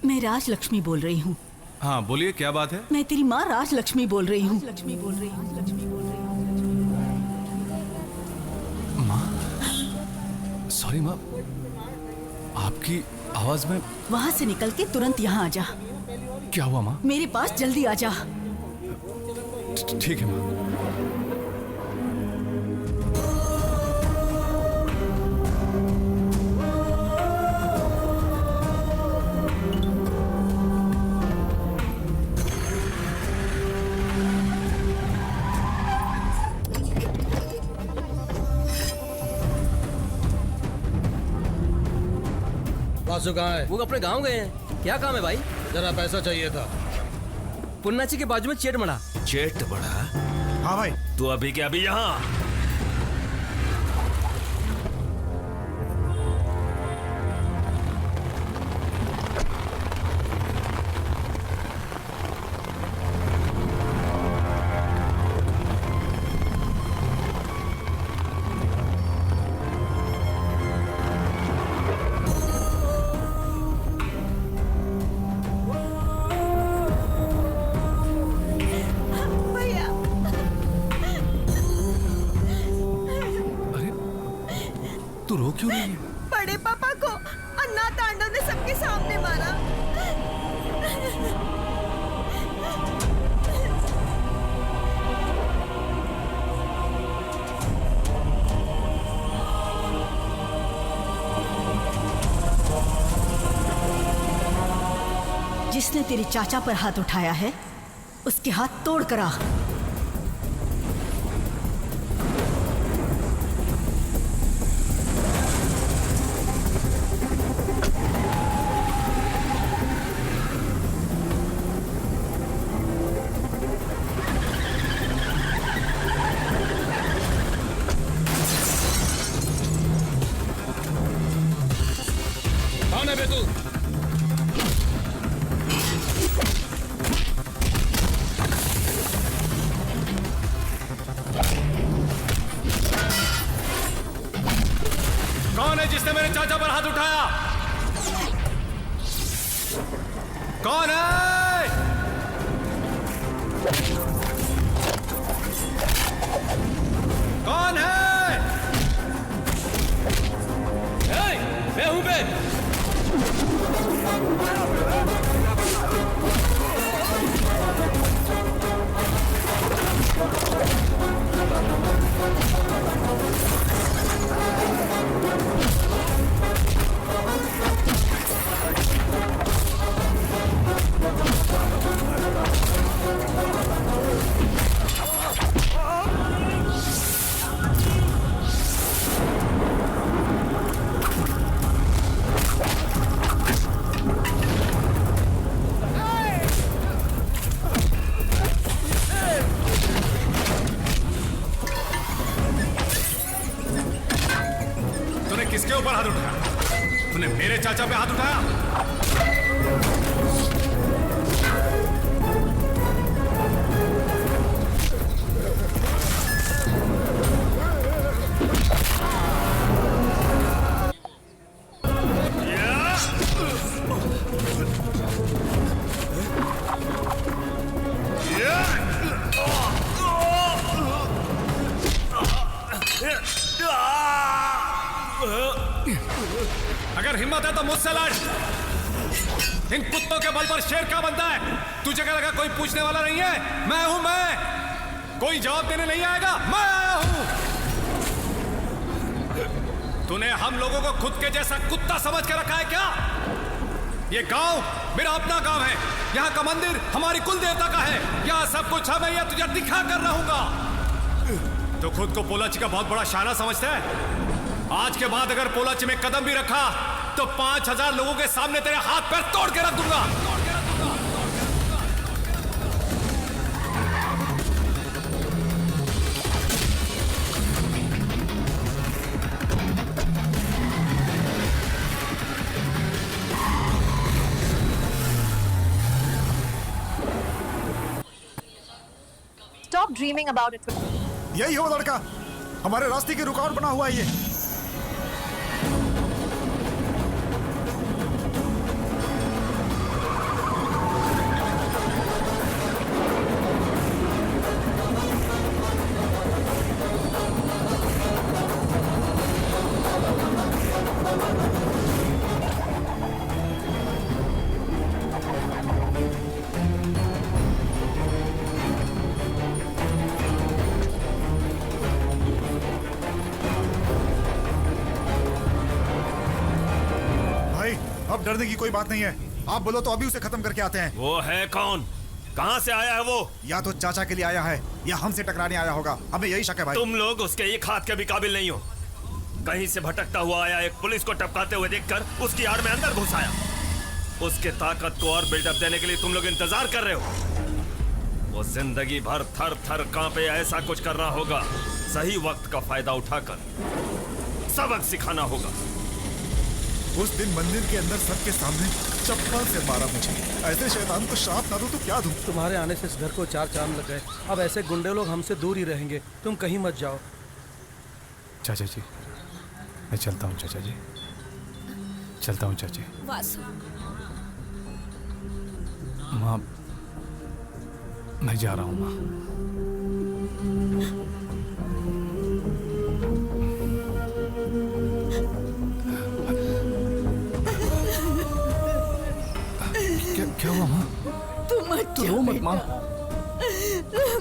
Speaker 5: मैं राजलक्ष्मी बोल रही हूँ।
Speaker 1: हाँ बोलिए, क्या बात है?
Speaker 5: मैं तेरी माँ राजलक्ष्मी बोल रही हूँ।
Speaker 1: माँ, सॉरी माँ, आपकी आवाज में।
Speaker 5: वहाँ से निकल के तुरंत यहाँ आ जा।
Speaker 1: क्या हुआ माँ?
Speaker 5: मेरे पास जल्दी आ जा।
Speaker 1: ठीक है माँ।
Speaker 4: वासु कहाँ है?
Speaker 13: वो अपने गांव गए हैं। क्या काम है भाई?
Speaker 4: जरा पैसा चाहिए था।
Speaker 13: पुन्नाची के बाजू में चेट मड़ा।
Speaker 3: चेट बड़ा?
Speaker 9: हाँ भाई।
Speaker 3: तू अभी के अभी यहाँ।
Speaker 1: तू रो क्यों रही है?
Speaker 6: बड़े पापा को अन्ना तांडव ने सबके सामने मारा।
Speaker 5: जिसने तेरे चाचा पर हाथ उठाया है उसके हाथ तोड़ कर आ।
Speaker 4: कौन है बे तू?
Speaker 1: कौन है जिसने मेरे चाचा पर हाथ उठाया? कौन है? कौन है?
Speaker 4: मैं हूं बे।
Speaker 1: तूने किसके ऊपर हाथ उठाया? तूने मेरे चाचा पे हाथ उठाया? अगर हिम्मत है तो मुझसे लड़। इन कुत्तों के बल पर शेर क्या बनता है? तुझे क्या लगा कोई पूछने वाला नहीं है? मैं हूं मैं। कोई जवाब देने नहीं आएगा। मैं आया हूं। तूने हम लोगों को खुद के जैसा कुत्ता समझ के रखा है क्या? ये गांव मेरा अपना गांव है। यहाँ का मंदिर हमारी कुल देवता का है। यहाँ सब कुछ हमें यह तुझे दिखा कर रहूंगा। तो खुद को पोलाची का बहुत बड़ा शाना समझता है? आज के बाद अगर पोलाची में कदम भी रखा तो 5000 लोगों के सामने तेरे हाथ पैर तोड़ के रख दूंगा।
Speaker 15: Stop dreaming about it.
Speaker 9: यही हो लड़का, हमारे रास्ते की रुकावट बना हुआ है ये। अब डरने की कोई बात नहीं है। आप बोलो तो अभी उसे खत्म करके आते हैं।
Speaker 3: वो है कौन? कहां से आया है वो?
Speaker 9: या तो चाचा के लिए आया है या हमसे टकराने आया होगा। हमें यही शक है भाई।
Speaker 3: तुम लोग उसके एक हाथ के भी काबिल नहीं हो। कहीं से भटकता हुआ आया एक पुलिस को टपकाते हुए देखकर उसकी आड़ में अंदर घुस आया। उसके ताकत को और बिल्डअप देने के लिए तुम लोग इंतजार कर रहे हो। वो जिंदगी भर थर थर कांपे ऐसा कुछ कर रहा होगा। सही वक्त का फायदा उठाकर सबक सिखाना होगा।
Speaker 9: उस दिन मंदिर के अंदर सबके सामने चप्पल से मारा मुझे। ऐसे शैतान को श्राप ना दूं तो क्या दूं?
Speaker 4: तुम्हारे आने से इस घर को 4 चांद लग गए। अब ऐसे गुंडे लोग हमसे दूर ही रहेंगे। तुम कहीं मत जाओ।
Speaker 1: चाचा जी, मैं चलता हूँ। चाचा जी, चलता हूँ। चाची,
Speaker 11: वासु,
Speaker 1: माँ, मैं जा रहा हूँ माँ। क्या हुआ माँ?
Speaker 5: तू रो मत माँ।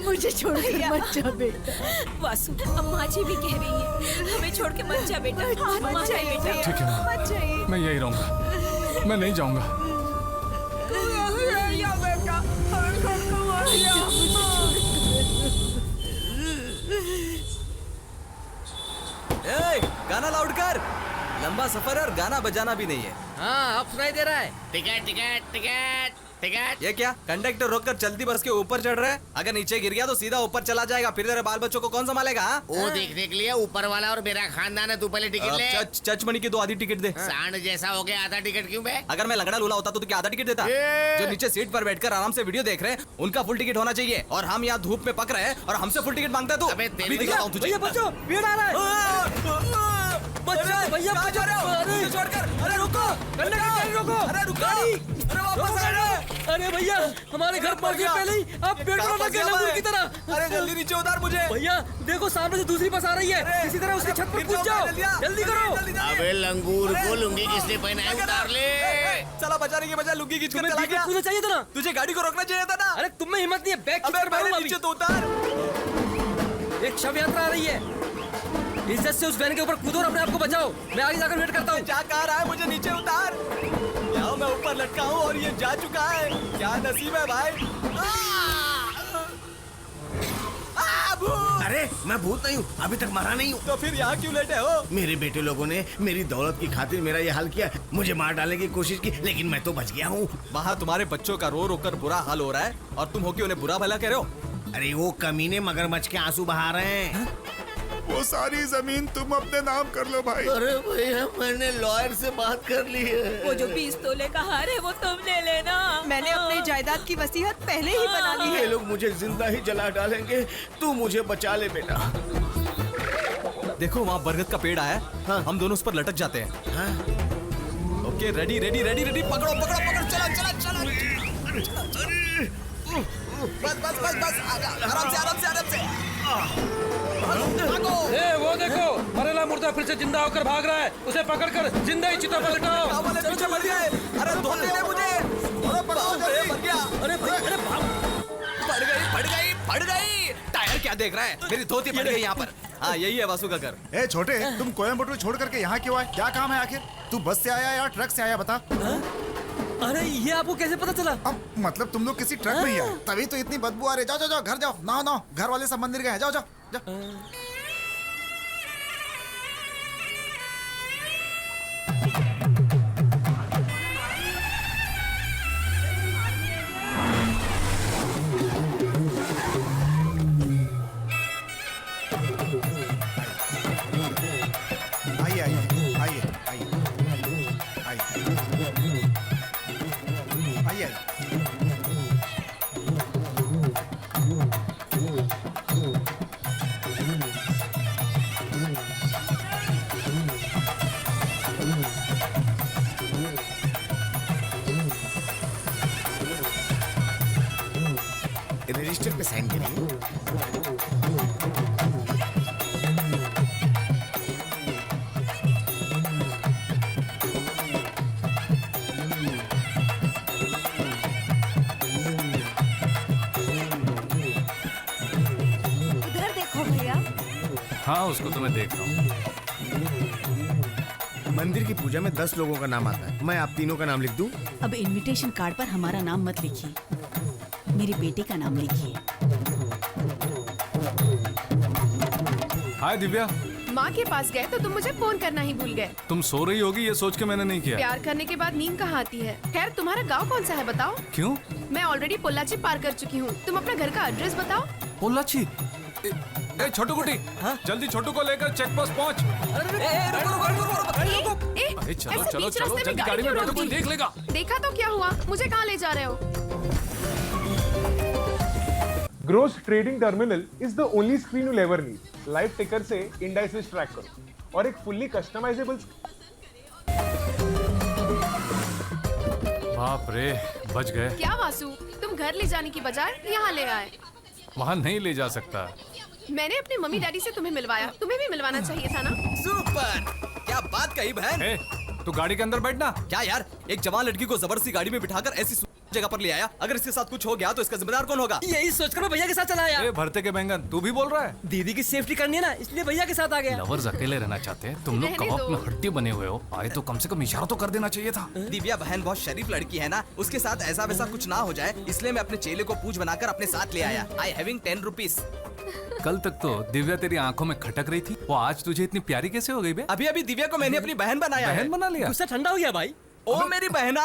Speaker 5: मुझे छोड़ कर मत जा बेटा।
Speaker 11: वासु, अम्मा जी भी कह रही है हमें छोड़ के मत जा बेटा। मत जा बेटा।
Speaker 1: ठीक है माँ, मैं यही रहूंगा। मैं नहीं जाऊंगा।
Speaker 8: गाना लाउड कर। लंबा सफर है और गाना बजाना भी नहीं है।
Speaker 13: हाँ अब सुनाई दे रहा है।
Speaker 10: Ticket ticket ticket ticket.
Speaker 8: ये क्या कंडक्टर रोककर चलती बस के ऊपर चढ़ रहा है? अगर नीचे गिर गया तो सीधा ऊपर चला जाएगा, फिर तेरे बाल बच्चों को कौन संभालेगा?
Speaker 14: वो देखने के लिए ऊपर वाला और मेरा खानदान है। तू पहले टिकट ले।
Speaker 8: चचमणी की तो आधी टिकट दे।
Speaker 14: सांड जैसा हो गया, आधा टिकट क्यों बे?
Speaker 8: अगर मैं लंगड़ा लूला होता तो क्या आधा टिकट देता? जो नीचे सीट पर बैठकर आराम से वीडियो देख रहे हैं उनका फुल टिकट होना चाहिए, और हम यहाँ धूप में पक रहे हैं और हमसे फुल टिकट मांगता है तू।
Speaker 14: अबे
Speaker 8: अभी दिखाता हूँ तुझे।
Speaker 13: भैया बच्चों भीड़ आ रहा है। भैया बचा रहे हो? अरे छोड़कर, अरे रुको, कंडक्टर रोको, अरे रुको, अरे वापस आ रहे। अरे भैया हमारे घर पहुंच गए पहले ही, अब पेड़ में लग गए लंगूर की तरह।
Speaker 8: अरे जल्दी नीचे उतार मुझे।
Speaker 13: भैया देखो सामने से दूसरी बस आ रही है, किसी तरह उसकी छत पर कूद जाओ, जल्दी करो।
Speaker 14: अबे लंगूर को लुंगी किसने पहना है? उतार ले।
Speaker 8: चला बचाने के बजाय लुंगी खींच कर चला गया।
Speaker 13: कूदना चाहिए था ना,
Speaker 8: तुझे गाड़ी को रोकना चाहिए था ना।
Speaker 13: अरे तुम में हिम्मत नहीं है, बैग
Speaker 8: अबे पहले नीचे तो उतार।
Speaker 13: एक शव यात्रा आ रही है, इज्जत से उस वैन के ऊपर कूदो और अपने आप को बचाओ। मैं आगे जाकर वेट करता हूँ।
Speaker 8: जा कहाँ रहा है? मुझे नीचे उतार। यहाँ मैं ऊपर लटका हूँ और ये जा चुका है। क्या नसीब है भाई।
Speaker 14: अरे मैं भूत नहीं हूँ, अभी तक मरा नहीं हूँ।
Speaker 8: तो फिर यहाँ क्यों लेटे हो?
Speaker 14: मेरे बेटे लोगों ने मेरी दौलत की खातिर मेरा ये हाल किया, मुझे मार डालने की कोशिश की, लेकिन मैं तो बच गया हूँ।
Speaker 8: वहाँ तुम्हारे बच्चों का रो रो कर बुरा हाल हो रहा है और तुम हो के उन्हें बुरा भला कह रहे हो।
Speaker 14: अरे वो कमीने मगरमच्छ के आंसू बहा रहे हैं।
Speaker 9: वो सारी जमीन तुम अपने नाम कर लो भाई।
Speaker 14: अरे भैया मैंने लॉयर से बात कर ली है।
Speaker 11: वो जो 20 तोले का हार है वो तुम ले लेना।
Speaker 6: मैंने अपनी जायदाद की वसीयत पहले ही बना ली है।
Speaker 14: ये लोग मुझे जिंदा ही जला डालेंगे, तू मुझे बचा ले बेटा।
Speaker 8: देखो वहाँ बरगद का पेड़ आया। हाँ। हम दोनों उस पर लटक जाते हैं। हाँ। Okay ready ready ready ready, पकड़ो पकड़ो पकड़ो, चला चला चला। बस बस बस बस, आराम से आराम से आराम से।
Speaker 4: ए, वो देखो मरेला मुर्दा फिर से जिंदा होकर भाग रहा है, उसे पकड़कर जिंदा ही चिता पर लटाओ।
Speaker 8: पीछे मर गए। अरे धोते हैं मुझे। अरे पकड़ो जल्दी। मर गया। अरे भाई अरे पड़ गई पड़ गई पड़ गई। टायर क्या देख रहा है? मेरी धोती पड़ गई यहाँ पर। हाँ यही है वासु का घर।
Speaker 9: ए छोटे, तुम कोयम्बटूर छोड़ करके यहाँ क्यों आए? क्या काम है आखिर? तू बस से आया या ट्रक से आया बता?
Speaker 13: अरे ये आपको कैसे पता चला?
Speaker 9: अब मतलब तुम लोग किसी ट्रक में ही आए, तभी तो इतनी बदबू आ रही। जाओ जाओ जाओ घर जाओ, नहाओ नहाओ, घर वाले सब मंदिर गए हैं। जाओ जाओ जाओ। आइए आइए आइए आइए आइए आइए।
Speaker 14: रजिस्टर पे साइन करिए।
Speaker 11: उधर देखो भैया।
Speaker 1: हाँ उसको तो मैं देख रहा हूँ।
Speaker 14: मंदिर की पूजा में 10 लोगों का नाम आता है, मैं आप तीनों का नाम लिख दूं?
Speaker 5: अब इनविटेशन कार्ड पर हमारा नाम मत लिखिए, मेरे बेटे का नाम लिखिए।
Speaker 1: हाय दिव्या।
Speaker 2: माँ के पास गए तो तुम मुझे फोन करना ही भूल गए।
Speaker 1: तुम सो रही होगी ये सोच के मैंने नहीं किया।
Speaker 2: प्यार करने के बाद नींद कहाँ आती है। खैर तुम्हारा गांव कौन सा है बताओ?
Speaker 1: क्यों?
Speaker 2: मैं ऑलरेडी पोल्लाची पार कर चुकी हूँ, तुम अपना घर का एड्रेस बताओ।
Speaker 1: पोल्लाची? ए छोटू कुटी, जल्दी छोटू को लेकर चेक पोस्ट पहुँच। अरे चलो चलो चलो जल्दी गाड़ी में बैठो, कोई देख लेगा।
Speaker 2: देखा तो क्या हुआ, मुझे कहाँ ले जा रहे हो?
Speaker 7: Groww trading terminal is the only screen you ever need. Live ticker से इंडाइसेस ट्रैक करो और एक फुल्ली कस्टमाइजेबल।
Speaker 1: बाप रे बच गए।
Speaker 2: क्या वासु, तुम घर ले जाने की बजाय यहाँ ले आए।
Speaker 1: वहाँ नहीं ले जा सकता।
Speaker 2: मैंने अपने मम्मी डैडी से तुम्हें मिलवाया, तुम्हें भी मिलवाना चाहिए था ना।
Speaker 8: सुपर, क्या बात कही बहन।
Speaker 1: तू गाड़ी के अंदर बैठना।
Speaker 8: क्या यार, एक जवान लड़की को जबरदस्ती गाड़ी में बिठाकर ऐसी जगह पर ले आया। अगर इसके साथ कुछ हो गया तो इसका जिम्मेदार कौन होगा?
Speaker 13: यही सोचकर मैं भैया के साथ चला आया।
Speaker 1: भरते के बैंगन, तू भी बोल रहा है?
Speaker 13: दीदी की सेफ्टी करनी है ना, इसलिए भैया के साथ आ गया।
Speaker 1: लवर्स अकेले रहना चाहते हैं, तुम लोग कबाब में हड्डी बने हुए हो। आए तो कम से कम इशारा तो कर देना चाहिए था।
Speaker 8: दिव्या बहन बहुत शरीफ लड़की है ना, उसके साथ ऐसा वैसा कुछ ना हो जाए, इसलिए मैं अपने चेले को पूछ बनाकर अपने साथ ले आया। I having 10 rupees.
Speaker 1: कल तक तो दिव्या तेरी आंखों में खटक रही थी, वो आज तुझे इतनी प्यारी कैसे हो गई बे?
Speaker 10: अभी अभी दिव्या को मैंने अपनी बहन बनाया है।
Speaker 1: बहन बना लिया?
Speaker 13: गुस्सा ठंडा हो गया भाई।
Speaker 10: ओ मेरी बहना।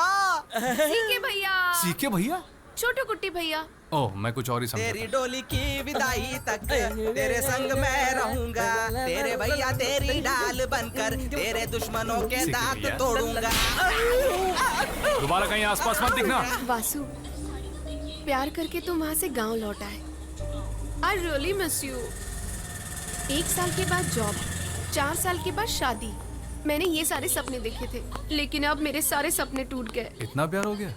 Speaker 2: सीके भैया।
Speaker 1: सीके भैया?
Speaker 2: छोटू कुट्टी भैया।
Speaker 1: ओह, मैं कुछ और ही समझा।
Speaker 10: तेरी डोली की विदाई तक तेरे संग मैं रहूंगा, तेरे भैया तेरी डाल बनकर तेरे दुश्मनों के दांत तोड़ूंगा।
Speaker 1: दोबारा कहीं आसपास मत दिखना।
Speaker 2: वासु, प्यार करके तुम वहाँ से गांव लौटा है। I really miss you. 1 साल के बाद जॉब, 4 साल के बाद शादी। मैंने ये सारे सपने देखे थे, लेकिन अब मेरे सारे सपने टूट गए।
Speaker 1: इतना प्यार हो गया?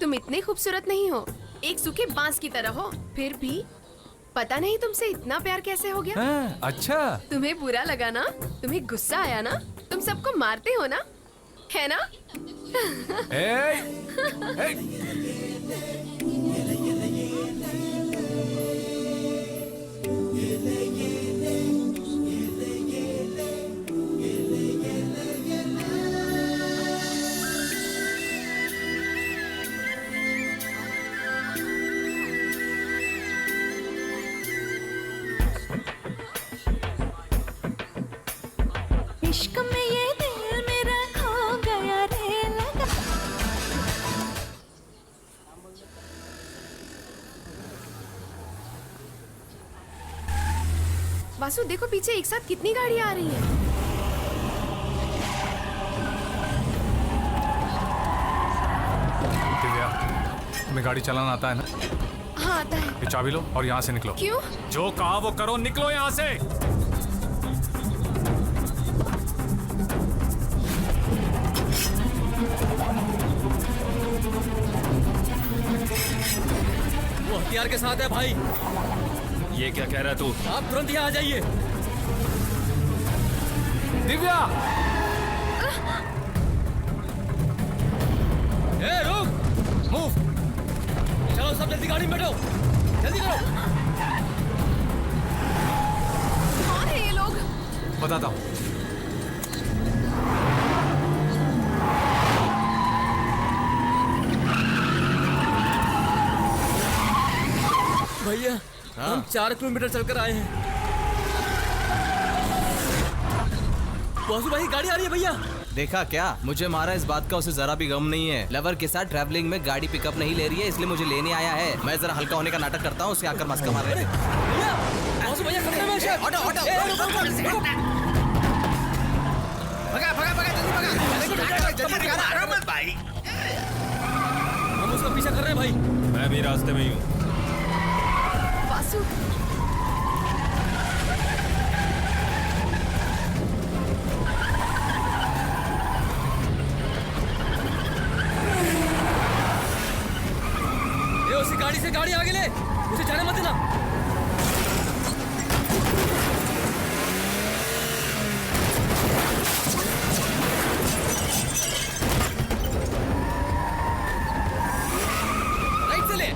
Speaker 2: तुम इतने खूबसूरत नहीं हो, एक सूखे बांस की तरह हो, फिर भी पता नहीं तुमसे इतना प्यार कैसे हो गया।
Speaker 1: अच्छा,
Speaker 2: तुम्हें बुरा लगा ना, तुम्हें गुस्सा आया ना, तुम सबको मारते हो ना, है ना?
Speaker 11: इश्क में ये दिल मेरा खो गया रे लगा।
Speaker 2: वासु देखो पीछे एक साथ कितनी गाड़ियां आ रही हैं।
Speaker 1: दिव्या, तुम्हें गाड़ी चलाना आता है ना?
Speaker 2: हाँ आता है।
Speaker 1: ये चाबी लो और यहाँ से निकलो।
Speaker 2: क्यों?
Speaker 1: जो कहा वो करो, निकलो यहाँ से।
Speaker 13: वो हथियार के साथ है भाई।
Speaker 3: ये क्या कह रहा है तू?
Speaker 13: आप तुरंत यहाँ आ जाइए।
Speaker 1: दिव्या!
Speaker 13: ए रुक!
Speaker 1: मूव!
Speaker 13: चलो सब जल्दी गाड़ी में बैठो, जल्दी करो।
Speaker 2: कौन है ये लोग?
Speaker 1: बताता हूँ।
Speaker 13: भैया हम 4 किलोमीटर चलकर आए हैं। वासु भाई गाड़ी आ रही है भैया।
Speaker 8: देखा क्या? मुझे मारा इस बात का उसे जरा भी गम नहीं है। लवर के साथ ट्रैवलिंग में गाड़ी पिकअप नहीं ले रही है, इसलिए मुझे लेने आया है। मैं जरा हल्का होने का नाटक करता हूँ, उसके आकर मस्का मार रहे हैं।
Speaker 13: वासु भैया खतरे में है।
Speaker 10: ऑटो ऑटो भगा भगा भगा, जल्दी भगा मत भाई।
Speaker 13: हम उसका पीछा कर रहे हैं भाई।
Speaker 3: मैं भी रास्ते में ही हूँ।
Speaker 2: वासु
Speaker 13: ये उसी गाड़ी से गाड़ी आगे ले, उसे जाने मत देना।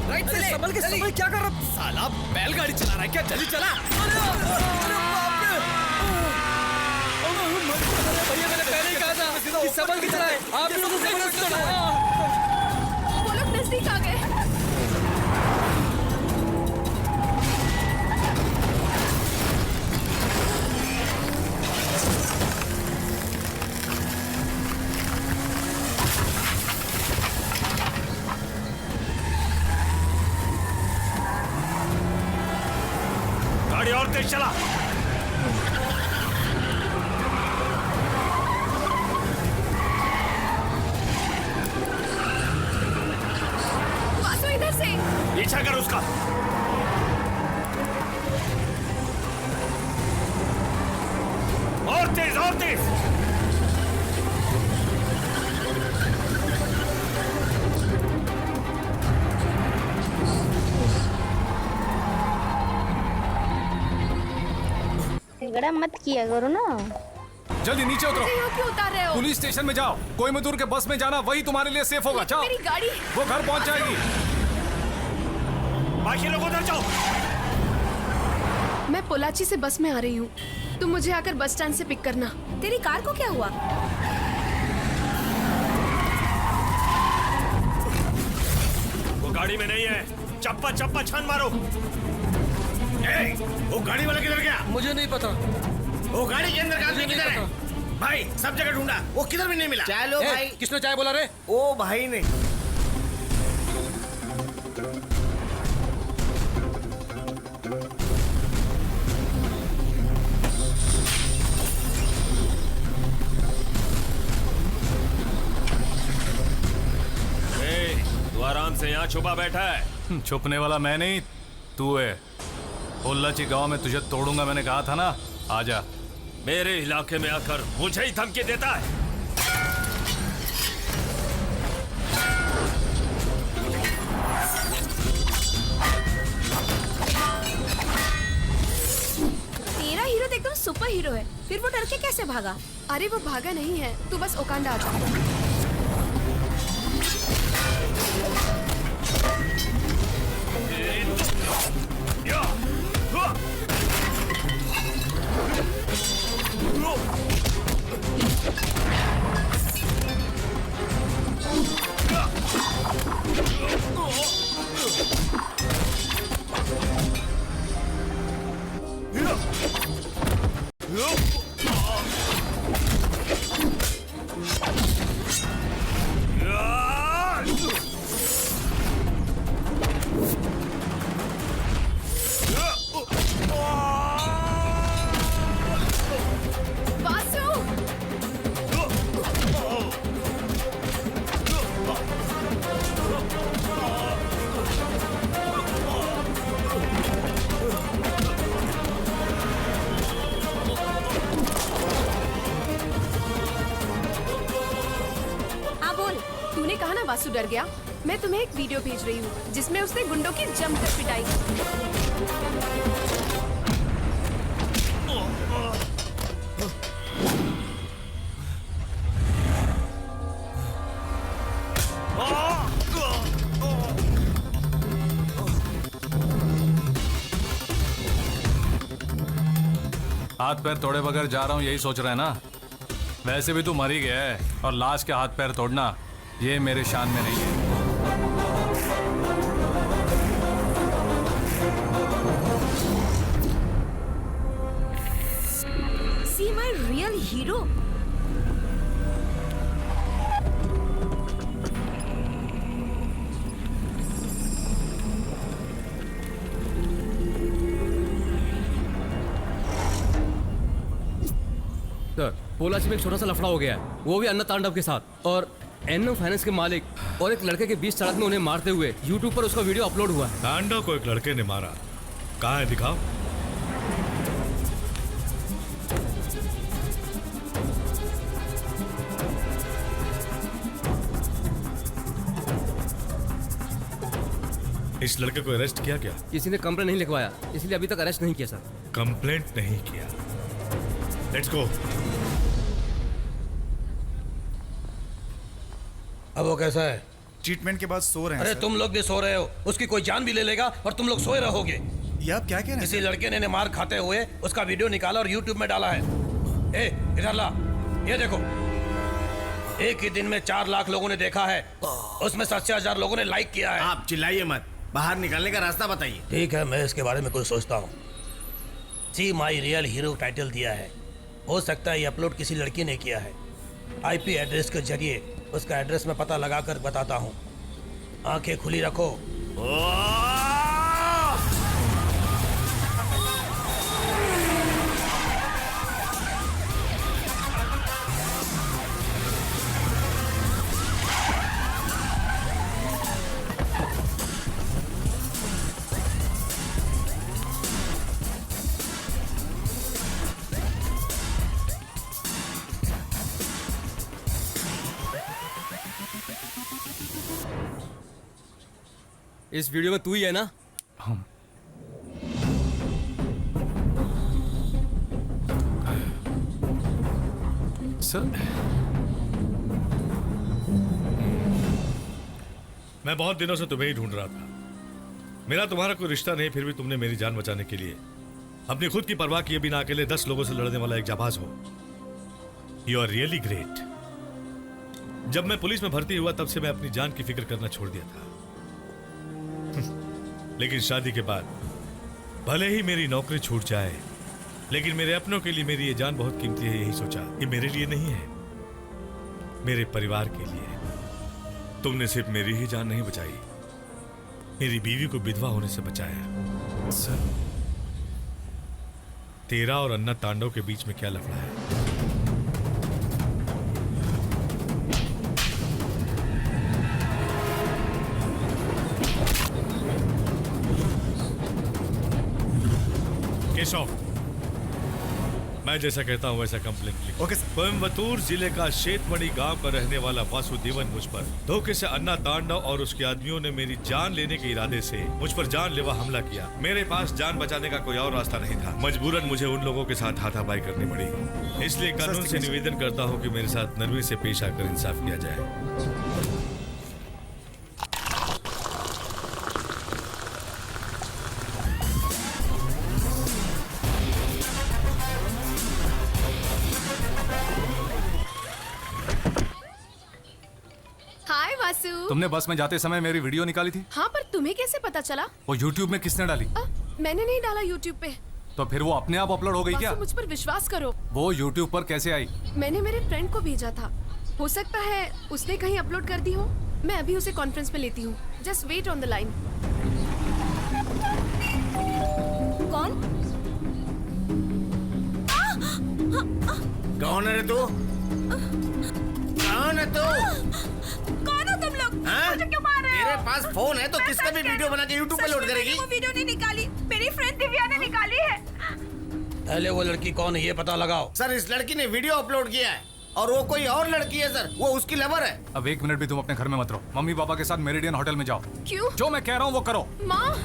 Speaker 10: राइट से ले।
Speaker 13: संभल के, संभल, क्या कर रहा?
Speaker 10: साला बैलगाड़ी चला रहा है क्या? जल्दी चला।
Speaker 13: भैया मैंने पहले ही कहा था कि संभल के चलाएं। आप लोगों से
Speaker 2: वो लोग नजदीक आ गए।
Speaker 3: गाड़ी और तेज चला।
Speaker 2: वासु इधर से।
Speaker 3: पीछा कर उसका। और तेज, और तेज।
Speaker 16: झगड़ा मत किया करो ना।
Speaker 1: जल्दी नीचे उतरो।
Speaker 2: मुझे यहाँ क्यों उतार रहे हो?
Speaker 1: पुलिस स्टेशन में जाओ, कोयम्बटूर के बस में जाना, वही तुम्हारे लिए सेफ होगा। जाओ।
Speaker 2: मेरी गाड़ी।
Speaker 1: वो घर पहुंच जाएगी।
Speaker 3: बाकी लोग उधर जाओ।
Speaker 2: मैं पोलाची से बस में आ रही हूँ, तुम मुझे आकर बस स्टैंड से पिक करना।
Speaker 11: तेरी कार को क्या हुआ?
Speaker 3: वो गाड़ी में नहीं है। चप्पा चप्पा छान मारो। ए!
Speaker 14: वो गाड़ी वाला किधर गया?
Speaker 4: मुझे नहीं पता।
Speaker 14: वो गाड़ी के अंदर आदमी किधर है? भाई सब जगह ढूंढा, वो किधर भी नहीं मिला। चाय लो भाई।
Speaker 4: किसने चाय बोला रे?
Speaker 14: ओ भाई ने।
Speaker 3: तू आराम से यहाँ छुपा बैठा है।
Speaker 1: छुपने वाला मैं नहीं, तू है। पोल्लाची गांव में तुझे तोड़ूंगा, मैंने कहा था ना। आजा।
Speaker 3: मेरे इलाके में आकर मुझे ही धमकी देता है।
Speaker 11: तेरा हीरो तो एकदम सुपर हीरो है, फिर वो डर के कैसे भागा?
Speaker 2: अरे वो भागा नहीं है, तू बस ओकांडा आ जा। तूने कहा ना वासु डर गया। मैं तुम्हें एक वीडियो भेज रही हूँ जिसमें उसने गुंडों की जमकर पिटाई की।
Speaker 1: हाथ पैर तोड़े बगैर जा रहा हूँ, यही सोच रहा है ना? वैसे भी तू मर ही गया है और लाश के हाथ पैर तोड़ना ये मेरे शान में नहीं है।
Speaker 11: See my real hero?
Speaker 13: Sir, Pollachi में एक छोटा सा लफड़ा हो गया है, वो भी अन्ना तांडव के साथ। और एनएम फाइनेंस के मालिक और एक लड़के के बीच सड़क में उन्हें मारते हुए यूट्यूब पर उसका वीडियो अपलोड हुआ है।
Speaker 17: तांडव को एक लड़के ने मारा, कहाँ है दिखाओ। इस लड़के को अरेस्ट किया क्या?
Speaker 13: किसी ने कंप्लेंट नहीं लिखवाया, इसलिए अभी तक अरेस्ट नहीं किया सर।
Speaker 17: कंप्लेंट नहीं किया। Let's go.
Speaker 4: अब वो कैसा है?
Speaker 9: ट्रीटमेंट के बाद सो रहे हैं।
Speaker 4: अरे तुम लोग भी सो रहे हो, उसकी कोई जान भी ले लेगा और तुम लोग सोए रहोगे।
Speaker 9: ये आप क्या कह रहे हैं?
Speaker 4: किसी लड़के ने मार खाते हुए उसका वीडियो निकाला और यूट्यूब में डाला है। ए, इधर ला, ये देखो। एक ही दिन में 4 लाख लोगों ने देखा है, उसमें 70,000 लोगों ने लाइक किया है।
Speaker 14: आप चिल्लाइए मत, बाहर निकलने का रास्ता बताइए।
Speaker 4: ठीक है, मैं इसके बारे में कुछ सोचता हूँ। सी माई रियल हीरो टाइटल दिया है, हो सकता है ये अपलोड किसी लड़की ने किया है। IP एड्रेस के जरिए उसका एड्रेस मैं पता लगा कर बताता हूँ। आंखें खुली रखो।
Speaker 13: इस वीडियो में तू ही है ना?
Speaker 1: सर,
Speaker 17: मैं बहुत दिनों से तुम्हें ही ढूंढ रहा था। मेरा तुम्हारा कोई रिश्ता नहीं, फिर भी तुमने मेरी जान बचाने के लिए अपनी खुद की परवाह किए बिना अकेले 10 लोगों से लड़ने वाला एक जाबाज हो। You are really great. जब मैं पुलिस में भर्ती हुआ तब से मैं अपनी जान की फिक्र करना छोड़ दिया था। लेकिन शादी के बाद भले ही मेरी नौकरी छूट जाए, लेकिन मेरे अपनों के लिए मेरी ये जान बहुत कीमती है। यही सोचा कि मेरे लिए नहीं है, मेरे परिवार के लिए। तुमने सिर्फ मेरी ही जान नहीं बचाई, मेरी बीवी को विधवा होने से बचाया।
Speaker 8: सर,
Speaker 17: तेरा और अन्ना तांडव के बीच में क्या लफड़ा है? केशव, मैं जैसा कहता हूं वैसा कंप्लेंट लिख।
Speaker 9: Okay sir.
Speaker 17: कोयम्बतूर जिले का शेतमणि गांव का रहने वाला वासुदेवन मुझ पर धोखे से अन्ना तांडव और उसके आदमियों ने मेरी जान लेने के इरादे से मुझ पर जानलेवा हमला किया। मेरे पास जान बचाने का कोई और रास्ता नहीं था। मजबूरन मुझे उन लोगों के साथ हाथापाई करनी पड़ी। इसलिए कानून से निवेदन करता हूँ कि मेरे साथ नरमी से पेश आकर इंसाफ किया जाए।
Speaker 2: हाय वासु।
Speaker 1: तुमने बस में जाते समय मेरी वीडियो निकाली थी?
Speaker 2: हाँ, पर तुम्हें कैसे पता चला?
Speaker 1: वो YouTube में किसने डाली?
Speaker 2: मैंने नहीं डाला YouTube पे।
Speaker 1: तो फिर वो अपने आप अपलोड हो गई क्या?
Speaker 2: वासु, मुझ पर विश्वास करो।
Speaker 1: वो YouTube पर कैसे आई?
Speaker 2: मैंने मेरे फ्रेंड को भेजा था। हो सकता है उसने कहीं अपलोड कर दी हो। मैं अभी उसे कॉन्फ्रेंस पे लेती हूँ। Just wait on the line.
Speaker 11: कौन?
Speaker 14: कौन है रे तू? कौन है तू?
Speaker 11: कौन हो तुम लोग? मुझे क्यों मार रहे हो?
Speaker 14: तेरे पास फोन है तो किसका भी वीडियो बना के YouTube पे लोड करेगी?
Speaker 11: वो वीडियो नहीं निकाली, मेरी फ्रेंड दिव्या ने निकाली है।
Speaker 4: पहले वो लड़की कौन है ये पता लगाओ।
Speaker 14: सर, इस लड़की ने वीडियो अपलोड किया है और वो कोई और लड़की है सर। वो उसकी लवर है।
Speaker 1: अब 1 मिनट भी तुम अपने घर में मत रहो। मम्मी पापा के साथ मेरिडियन होटल में जाओ।
Speaker 2: क्यों?
Speaker 1: जो मैं कह रहा हूँ वो करो।
Speaker 2: माँ,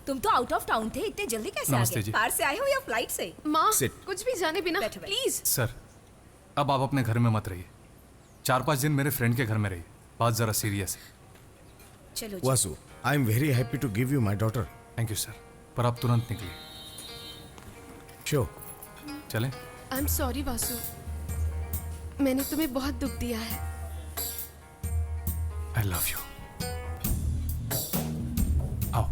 Speaker 11: तुम तो आउट ऑफ टाउन थे, इतने जल्दी कैसे आ
Speaker 1: नमस्ते
Speaker 11: गए?
Speaker 1: जी।
Speaker 11: कार से आए हो या फ्लाइट से?
Speaker 2: माँ,
Speaker 1: Sit.
Speaker 2: कुछ भी जाने बिना प्लीज।
Speaker 1: सर, अब आप अपने घर में मत रहिए। 4-5 दिन मेरे फ्रेंड के घर में रहिए। बात जरा सीरियस है।
Speaker 11: चलो
Speaker 14: Vasu, I am very happy to give you my daughter.
Speaker 1: Thank you sir, पर आप तुरंत निकलिए।
Speaker 14: श्योर।
Speaker 1: चलें?
Speaker 2: आई एम सॉरी वासु, मैंने तुम्हें बहुत दुख दिया है।
Speaker 1: I love you. आओ।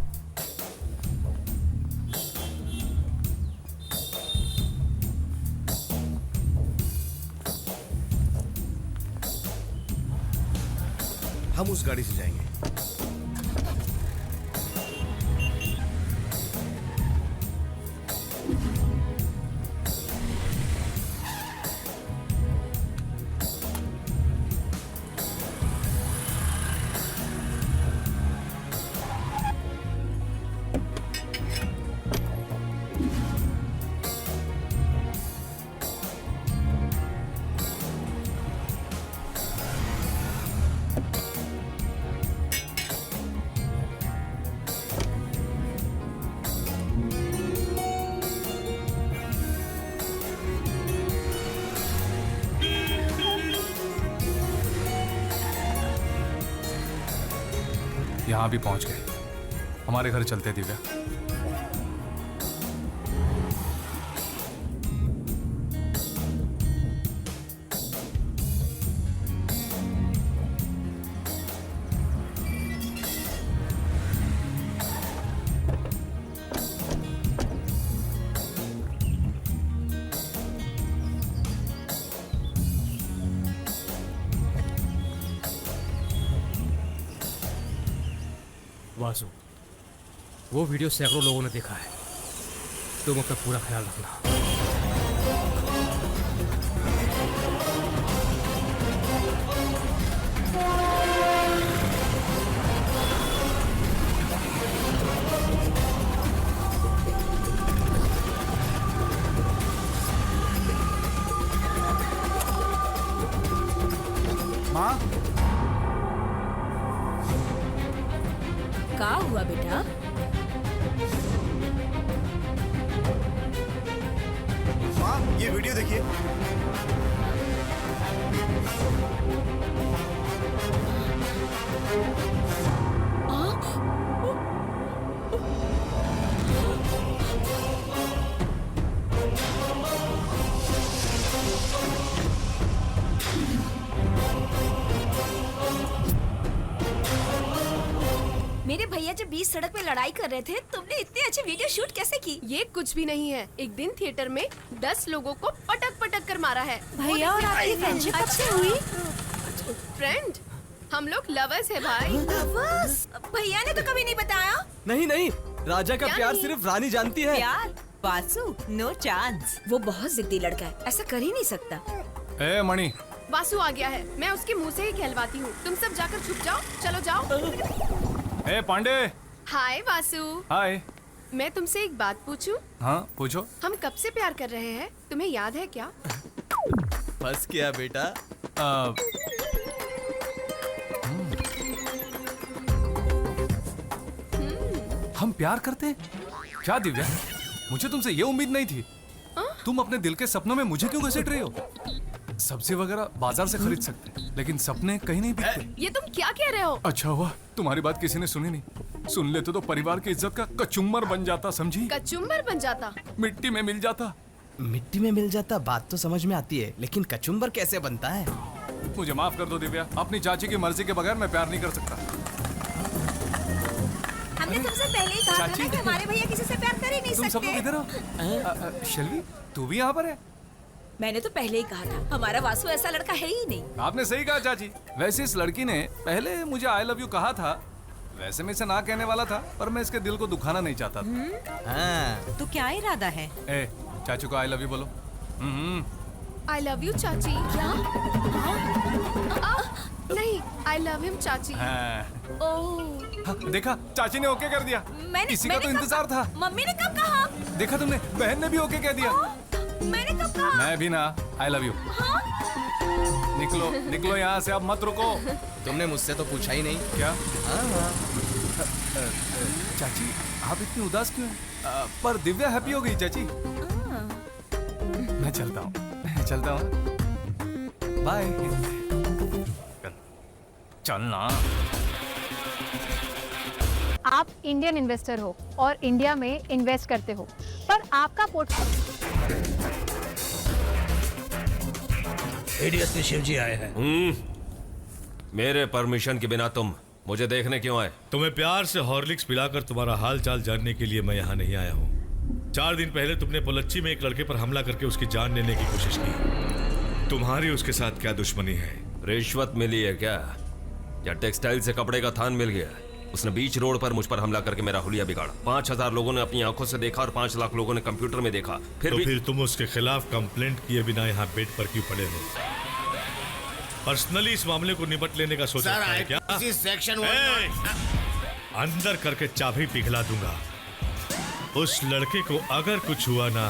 Speaker 14: हम उस गाड़ी से जाएंगे।
Speaker 1: यहाँ भी पहुँच गए। हमारे घर चलते दिव्या।
Speaker 13: वासु, वो वीडियो सैकड़ों लोगों ने देखा है। तुम अपना पूरा ख्याल रखना।
Speaker 9: माँ,
Speaker 11: क्या हुआ बेटा?
Speaker 9: माँ, ये वीडियो देखिए।
Speaker 11: मेरे भैया जब बीच सड़क पे लड़ाई कर रहे थे तुमने इतनी अच्छी वीडियो शूट कैसे की?
Speaker 2: ये कुछ भी नहीं है। एक दिन थिएटर में 10 लोगों को पटक पटक कर मारा है।
Speaker 11: भैया और आपकी फ्रेंडशिप कब से हुई?
Speaker 2: फ्रेंड, हम लोग लवर्स है भाई।
Speaker 11: लवर्स? भैया ने तो कभी नहीं बताया।
Speaker 8: नहीं नहीं, राजा का प्यार सिर्फ रानी जानती है।
Speaker 6: प्यार? Vasu, no chance.
Speaker 11: वो बहुत जिद्दी लड़का है, ऐसा कर ही नहीं सकता।
Speaker 1: ए मणि,
Speaker 2: वासु आ गया है, मैं उसके मुंह से ही कहलवाती हूँ। तुम सब जाकर छुप जाओ, चलो जाओ।
Speaker 1: ए पांडे।
Speaker 2: हाय वासु।
Speaker 1: हाय।
Speaker 2: मैं तुमसे एक बात पूछूं?
Speaker 1: हाँ पूछो।
Speaker 2: हम कब से प्यार कर रहे हैं, तुम्हें याद है क्या?
Speaker 8: बस क्या बेटा।
Speaker 1: हम प्यार करते हैं? क्या दिव्या, मुझे तुमसे ये उम्मीद नहीं थी। तुम अपने दिल के सपनों में मुझे क्यों घसीट रही हो? सब्जी वगैरह बाजार से खरीद सकते हैं, लेकिन सपने कहीं नहीं बिकते।
Speaker 2: ये तुम क्या कह रहे हो?
Speaker 1: अच्छा हुआ तुम्हारी बात किसी ने सुनी नहीं। सुन लेते तो परिवार की इज्जत का कचुम्बर बन जाता, समझी?
Speaker 2: कचुम्बर बन जाता?
Speaker 1: मिट्टी में मिल जाता।
Speaker 8: मिट्टी में मिल जाता बात तो समझ में आती है, लेकिन कचुम्बर कैसे बनता है?
Speaker 1: मुझे माफ कर दो दिव्या, अपनी चाची की मर्जी के बगैर मैं प्यार नहीं कर सकता।
Speaker 11: हमने तुमसे पहले ही कहा था ना कि हमारे भैया किसी से प्यार कर ही नहीं
Speaker 1: तुम
Speaker 11: सकते।
Speaker 1: सब लोग इधर हो। शैलवी, तू भी यहाँ पर है?
Speaker 11: मैंने तो पहले ही कहा था, हमारा वासु ऐसा लड़का है ही नहीं।
Speaker 1: आपने सही कहा चाची। वैसे इस लड़की ने पहले मुझे आई लव यू कहा था। वैसे मैं इसे ना कहने वाला था, पर मैं इसके दिल को दुखाना नहीं चाहता था।
Speaker 6: तो क्या इरादा है?
Speaker 1: ए, चाचू को आई लव यू बोलो।
Speaker 2: आई लव यू चाची। क्या? नहीं, आई लव हिम चाची।
Speaker 1: हाँ, देखा, चाची ने ओके कर दिया। इसी का तो इंतजार था।
Speaker 11: मम्मी ने कब कहा?
Speaker 1: देखा तुमने, बहन ने भी ओके कह दिया।
Speaker 11: मैंने कब कहा?
Speaker 1: मैं भी ना, आई लव यू। निकलो निकलो यहाँ से, अब मत रुको।
Speaker 8: तुमने मुझसे तो पूछा ही नहीं।
Speaker 1: क्या? चाची, आप इतनी उदास क्यों हैं? पर दिव्या हैप्पी हो गई चाची। मैं चलता हूँ बाय। चलना।
Speaker 15: आप इंडियन इन्वेस्टर हो और इंडिया में इन्वेस्ट करते हो, पर आपका
Speaker 4: एडीएसपी शिवजी आए हैं।
Speaker 3: मेरे परमिशन के बिना तुम मुझे देखने क्यों आए?
Speaker 17: तुम्हें प्यार से हॉर्लिक्स पिलाकर तुम्हारा हाल चाल जानने के लिए मैं यहाँ नहीं आया हूँ। 4 दिन पहले तुमने पोलच्ची में एक लड़के पर हमला करके उसकी जान लेने की कोशिश की। तुम्हारी उसके साथ क्या दुश्मनी है?
Speaker 3: रिश्वत मिली है क्या, या टेक्सटाइल से कपड़े का थान मिल गया? उसने बीच रोड पर मुझ पर हमला करके मेरा हुलिया बिगाड़ा। 5000 लोगों ने अपनी आंखों से देखा और 5 लाख लोगों ने कंप्यूटर में देखा।
Speaker 17: फिर तुम उसके खिलाफ कंप्लेंट किए बिना यहाँ बेड पर क्यों पड़े हो? पर्सनली इस मामले को निपट लेने का सोचा है क्या?
Speaker 14: सेक्शन
Speaker 17: अंदर करके चाबी पिघला दूंगा। उस लड़के को अगर कुछ हुआ ना,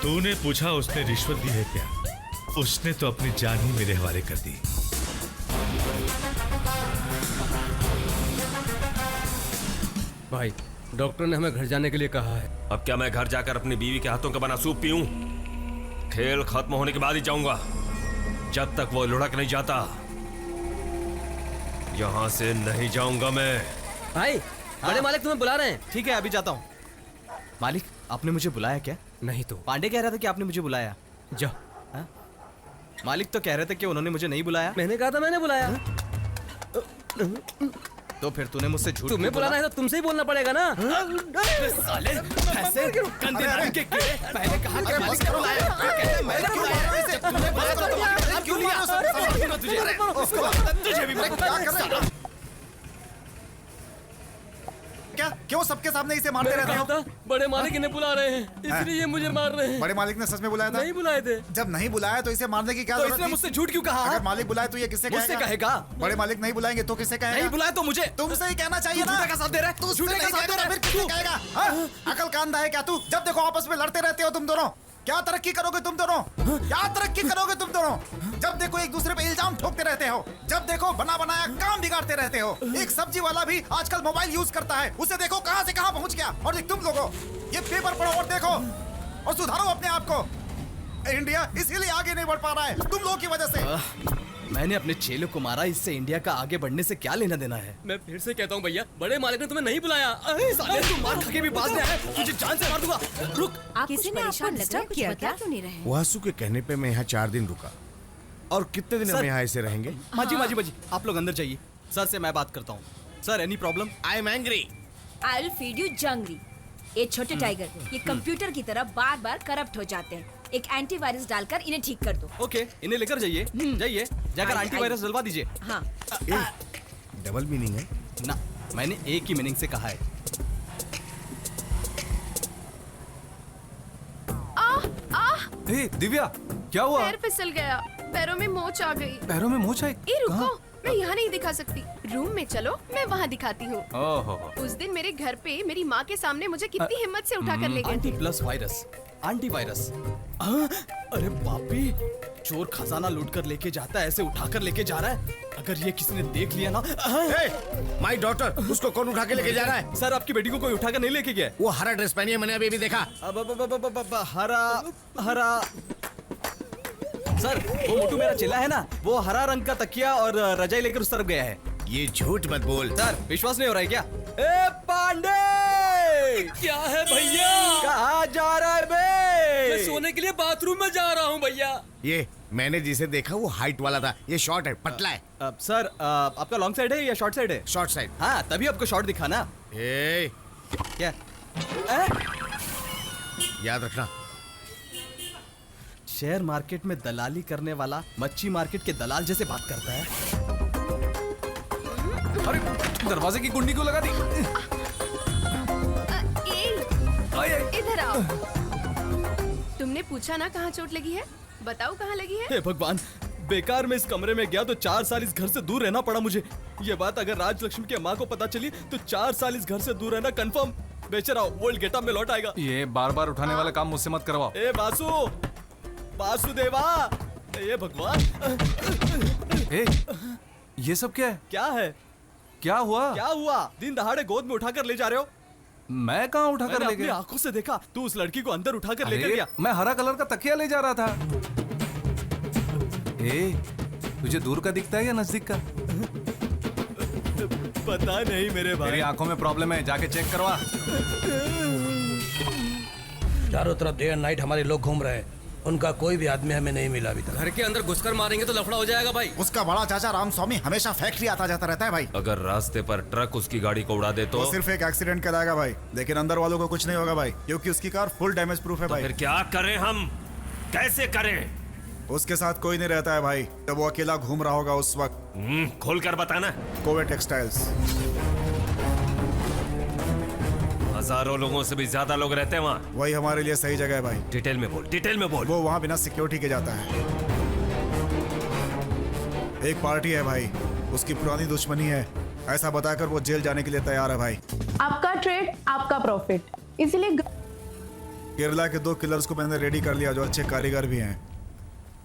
Speaker 17: तूने पूछा उसने रिश्वत दी है क्या? उसने तो अपनी जान ही मेरे हवाले कर दी।
Speaker 13: भाई, डॉक्टर ने हमें घर जाने के लिए कहा है।
Speaker 3: अब क्या मैं घर जाकर अपनी बीवी के हाथों का बना सूप पीऊं? खेल खत्म होने के बाद ही जाऊंगा, जब तक वो लुढ़क नहीं जाता यहाँ से नहीं जाऊंगा मैं।
Speaker 13: भाई, बड़े मालिक तुम्हें बुला रहे हैं।
Speaker 8: ठीक है, अभी जाता हूँ। मालिक, आपने मुझे बुलाया क्या?
Speaker 13: नहीं तो
Speaker 8: पांडे कह रहा था कि आपने मुझे बुलाया।
Speaker 13: जा।
Speaker 8: मालिक तो कह रहे थे कि उन्होंने मुझे नहीं बुलाया।
Speaker 13: मैंने कहा था मैंने बुलाया।
Speaker 8: तो फिर तूने मुझसे झूठ
Speaker 13: तुम्हें बुलाना है तो तुमसे ही बोलना पड़ेगा ना।
Speaker 8: साले, ऐसे गंदे नाम के कीड़े, पहले कहा कि मालिक ने बुलाया, कहते मैं क्यों लाया? तूने बुलाया तो क्यों लिया? तुझे भी क्या कर रहा है?
Speaker 9: क्या क्यों सबके सामने इसे मारते रहते हो?
Speaker 13: बड़े मालिक इन्हें बुला रहे हैं, इसलिए ये मुझे मार रहे हैं।
Speaker 9: बड़े मालिक ने सच में बुलाया था?
Speaker 13: नहीं बुलाए थे।
Speaker 9: जब नहीं बुलाया तो इसे मारने की क्या
Speaker 8: तो
Speaker 9: जरूरत
Speaker 8: इसने
Speaker 9: थी?
Speaker 8: मुझसे झूठ क्यों कहा?
Speaker 9: अगर मालिक बुलाए तो ये किससे
Speaker 8: कहेगा?
Speaker 9: बड़े मालिक नहीं बुलाएंगे तो किससे कहेगा?
Speaker 8: नहीं बुलाए तो मुझे
Speaker 9: तुमसे ही कहना चाहिए ना।
Speaker 8: झूठे का साथ दे रहा है।
Speaker 9: तू झूठे का साथ दे रहा है, फिर किससे कहेगा? हाँ? अकल का अंधा है क्या तू? जब देखो आपस में लड़ते रहते हो तुम दोनों। क्या तरक्की करोगे तुम दोनों? क्या तरक्की करोगे तुम दोनों? जब देखो एक दूसरे पे इल्जाम ठोकते रहते हो, जब देखो बना बनाया काम बिगाड़ते रहते हो। एक सब्जी वाला भी आजकल मोबाइल यूज करता है, उसे देखो कहां से कहां पहुंच गया। और तुम लोगों ये पेपर पढ़ो और देखो और सुधारो अपने आप को। इंडिया इसीलिए आगे नहीं बढ़ पा रहा है तुम लोगों की वजह से।
Speaker 8: मैंने अपने चेलों को मारा, इससे इंडिया का आगे बढ़ने से क्या लेना देना है?
Speaker 13: मैं फिर से कहता हूँ भैया, बड़े मालिक ने तुम्हें नहीं बुलाया।
Speaker 8: साले, तू मार खा के भी बाज रहा है, तुझे जान से मार दूंगा। रुक।
Speaker 11: आप किसी ने आपको डिस्टर्ब किया क्या? क्यों नहीं रहे?
Speaker 14: वासु के कहने पे मैं यहाँ 4 दिन रुका। और कितने दिन
Speaker 8: सर-
Speaker 14: हम यहाँ ऐसे रहेंगे?
Speaker 8: माजी माजी माजी आप लोग अंदर जाइए, सर से मैं बात करता हूँ। Sir any problem?
Speaker 14: I am angry.
Speaker 11: I will feed you जंगली। ये छोटे टाइगर ये कंप्यूटर की तरह बार बार करप्ट हो जाते हैं। एक एंटीवायरस डालकर इन्हें ठीक कर दो।
Speaker 8: ओके, इन्हें लेकर जाइए, जाइए जाकर एंटीवायरस डलवा दीजिए।
Speaker 11: हाँ।
Speaker 14: डबल मीनिंग है
Speaker 8: ना, मैंने एक ही मीनिंग से कहा है।
Speaker 1: ए, दिव्या क्या हुआ?
Speaker 2: पैर फिसल गया, पैरों में मोच आ गई।
Speaker 1: पैरों में मोच आई?
Speaker 2: ए रुको, मैं यहाँ नहीं दिखा सकती, रूम में चलो, मैं वहाँ दिखाती हूँ।
Speaker 1: ओहो।
Speaker 2: उस दिन मेरे घर पे मेरी माँ के सामने मुझे कितनी हिम्मत से उठा कर ले गए
Speaker 8: एंटी
Speaker 2: थे।
Speaker 8: Plus virus, antivirus. अरे बापी, चोर खजाना लूट कर लेके जाता है, ऐसे उठा कर लेके जा रहा है। अगर ये किसी ने देख लिया ना।
Speaker 14: माय डॉटर, उसको कौन उठा के लेके जा रहा है?
Speaker 8: सर आपकी बेटी को कोई उठा कर नहीं लेके गया।
Speaker 14: वो हरा ड्रेस पहनी है, मैंने अभी देखा।
Speaker 8: हरा हरा। सर वो मोटू मेरा चेला है ना, वो हरा रंग का तकिया और रजाई लेकर उस तरफ गया है।
Speaker 14: ये झूठ मत बोल।
Speaker 8: सर विश्वास नहीं हो रहा है क्या? ए पांडे,
Speaker 13: क्या है भैया?
Speaker 8: कहाँ जा रहा है बे?
Speaker 13: मैं सोने के लिए बाथरूम में जा रहा हूँ भैया।
Speaker 14: ये मैंने जिसे देखा वो हाइट वाला था, ये शॉर्ट है, पतला है।
Speaker 8: सर आपका लॉन्ग साइड है या शॉर्ट साइड है?
Speaker 14: Short side.
Speaker 8: हाँ तभी आपको शॉर्ट दिखा ना।
Speaker 14: ए
Speaker 8: क्या?
Speaker 14: याद रखना,
Speaker 8: शेयर मार्केट में दलाली करने वाला मच्छी मार्केट के दलाल जैसे बात करता है।
Speaker 1: अरे दरवाजे की कुंडी क्यों लगा दी?
Speaker 2: इधर आओ। तुमने पूछा ना कहाँ चोट लगी है, बताओ कहाँ लगी है।
Speaker 8: हे भगवान, बेकार में इस कमरे में गया तो 4 साल इस घर से दूर रहना पड़ा मुझे। ये बात अगर राजलक्ष्मी की माँ को पता चली तो 4 साल इस घर से दूर रहना कंफर्म। बेचारा ओल्ड गेटअप में लौट आएगा।
Speaker 1: ये बार बार उठाने वाला काम मुझसे मत करवाओ।
Speaker 8: ए बासु, वासुदेवा, ये भगवान।
Speaker 1: ए, ये सब क्या है?
Speaker 8: क्या है?
Speaker 1: क्या हुआ?
Speaker 8: क्या हुआ? दिन दहाड़े गोद में उठाकर ले जा रहे हो?
Speaker 1: मैं कहाँ उठाकर ले
Speaker 8: अपनी
Speaker 1: गया?
Speaker 8: आंखों से देखा, तू उस लड़की को अंदर उठाकर लेकर
Speaker 1: अरे,
Speaker 8: गया।
Speaker 1: मैं हरा कलर का तकिया ले जा रहा था। ए, तुझे दूर का दिखता है या नजदीक का?
Speaker 8: पता नहीं मेरे भाई।
Speaker 1: मेरी आंखों में प्रॉब्लम है, जाके चेक करवा।
Speaker 4: चारों तरफ डे एंड नाइट हमारे लोग घूम रहे हैं, उनका कोई भी आदमी हमें नहीं मिला अभी तक।
Speaker 13: घर के अंदर घुसकर मारेंगे तो लफड़ा हो जाएगा भाई।
Speaker 9: उसका बड़ा चाचा रामस्वामी हमेशा फैक्ट्री आता जाता रहता है भाई।
Speaker 3: अगर रास्ते पर ट्रक उसकी गाड़ी को उड़ा दे तो
Speaker 9: सिर्फ एक एक्सीडेंट कहलाएगा भाई, लेकिन अंदर वालों को कुछ नहीं होगा भाई, क्योंकि उसकी कार फुल डैमेज प्रूफ है भाई।
Speaker 3: फिर क्या करें हम, कैसे करें?
Speaker 9: उसके साथ कोई नहीं रहता है भाई, जब वो अकेला घूम रहा होगा उस वक्त।
Speaker 3: खोल कर बताना।
Speaker 9: कोवे टेक्सटाइल्स।
Speaker 3: हजारों लोगों से भी ज्यादा लोग रहते हैं वहाँ।
Speaker 9: वही हमारे लिए सही जगह है भाई।
Speaker 3: डिटेल में बोल, डिटेल में बोल।
Speaker 9: वो वहाँ बिना सिक्योरिटी के जाता है। एक पार्टी है भाई, उसकी पुरानी दुश्मनी है, ऐसा बताकर वो जेल जाने के लिए तैयार है भाई।
Speaker 18: आपका ट्रेड आपका प्रॉफिट, इसीलिए
Speaker 9: केरला के 2 किलर्स को मैंने रेडी कर लिया जो अच्छे कारीगर भी हैं।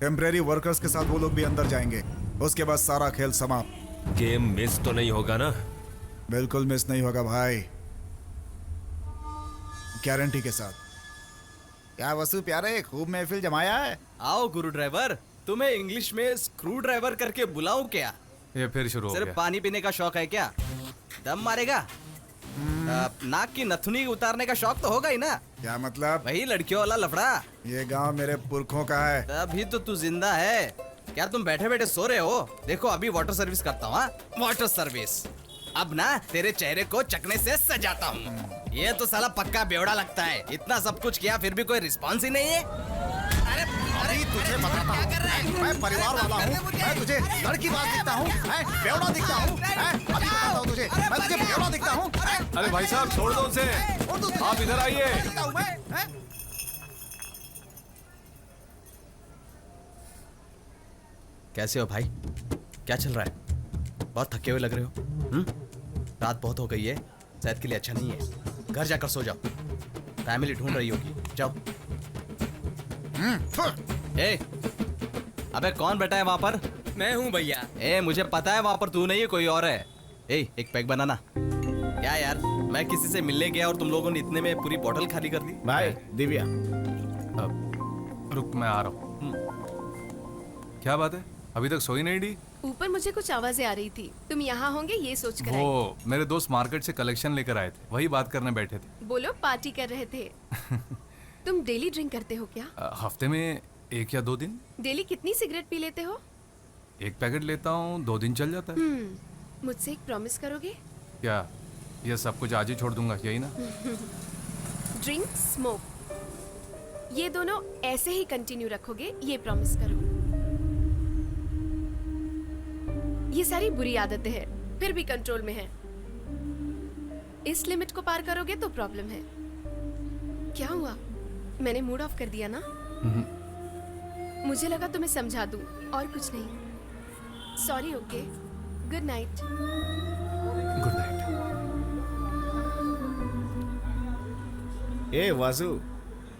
Speaker 9: टेम्परेरी वर्कर्स के साथ वो लोग भी अंदर जाएंगे, उसके बाद सारा खेल समाप्त।
Speaker 3: गेम मिस तो नहीं होगा ना?
Speaker 9: बिल्कुल मिस नहीं होगा भाई, गारंटी के साथ। क्या वसु प्यारे, खूब महफिल जमाया है।
Speaker 8: आओ गुरु ड्राइवर, तुम्हें इंग्लिश में स्क्रू ड्राइवर करके बुलाऊं क्या?
Speaker 1: ये फिर शुरू हो
Speaker 8: सिर्फ
Speaker 1: गया।
Speaker 8: पानी पीने का शौक है क्या? दम मारेगा? नाक की नथुनी उतारने का शौक तो होगा ही ना?
Speaker 9: क्या मतलब?
Speaker 8: वही लड़कियों वाला लफड़ा।
Speaker 9: ये गांव मेरे पुरखों का है।
Speaker 8: तभी तो तू जिंदा है। क्या तुम बैठे बैठे सो रहे हो? देखो अभी वाटर सर्विस करता हूँ। Water service. अब ना तेरे चेहरे को चकने से सजाता हूँ। ये तो साला पक्का बेवड़ा लगता है, इतना सब कुछ किया फिर भी कोई रिस्पॉन्स ही नहीं है।
Speaker 9: अरे तुझे बताता हूँ, मैं परिवार वाला हूँ, मैं तुझे लड़की बात दिखता हूँ, बेवड़ा दिखता हूँ, अभी बताता हूँ तुझे, मैं तुझे बेवड़ा दिखता हूँ।
Speaker 1: अरे भाई साहब छोड़ दो उसे, आप इधर आइए।
Speaker 8: कैसे हो भाई? क्या चल रहा है? बहुत थके हुए लग रहे हो। रात बहुत हो गई है, सेहत के लिए अच्छा नहीं है। घर जाकर सो जाओ, फैमिली ढूंढ रही होगी। जाओ। ए, अबे कौन बैठा है वहाँ पर?
Speaker 13: मैं हूँ भैया।
Speaker 8: ए, मुझे पता है वहाँ पर तू नहीं है, कोई और है। ए, एक पैक बनाना। क्या यार, मैं किसी से मिलने गया और तुम लोगों ने इतने में पूरी बोतल खाली कर दी।
Speaker 14: भाई दिव्या,
Speaker 1: रुक मैं आ रहा हूँ। क्या बात है, अभी तक सोई नहीं डी?
Speaker 2: ऊपर मुझे कुछ आवाजें आ रही थी, तुम यहाँ होंगे ये सोच कर
Speaker 1: वो मेरे दोस्त मार्केट से कलेक्शन लेकर आए थे, वही बात करने बैठे थे।
Speaker 2: बोलो पार्टी कर रहे थे। तुम डेली ड्रिंक करते हो क्या?
Speaker 1: हफ्ते में 1 या 2 दिन।
Speaker 2: डेली कितनी सिगरेट पी लेते हो?
Speaker 1: एक पैकेट लेता हूँ 2 दिन चल जाता है।
Speaker 2: मुझसे एक प्रॉमिस करोगे?
Speaker 1: क्या ये सब कुछ आज ही छोड़ दूंगा, यही ना?
Speaker 2: ड्रिंक स्मोक ये दोनों ऐसे ही कंटिन्यू रखोगे, ये प्रॉमिस करो। ये सारी बुरी आदतें हैं, फिर भी कंट्रोल में है। इस लिमिट को पार करोगे तो प्रॉब्लम है। क्या हुआ? मैंने मूड ऑफ कर दिया ना? मुझे लगा तुम्हें समझा दूं, और कुछ नहीं। Sorry. Okay, good night.
Speaker 1: Good night.
Speaker 14: ए वासु,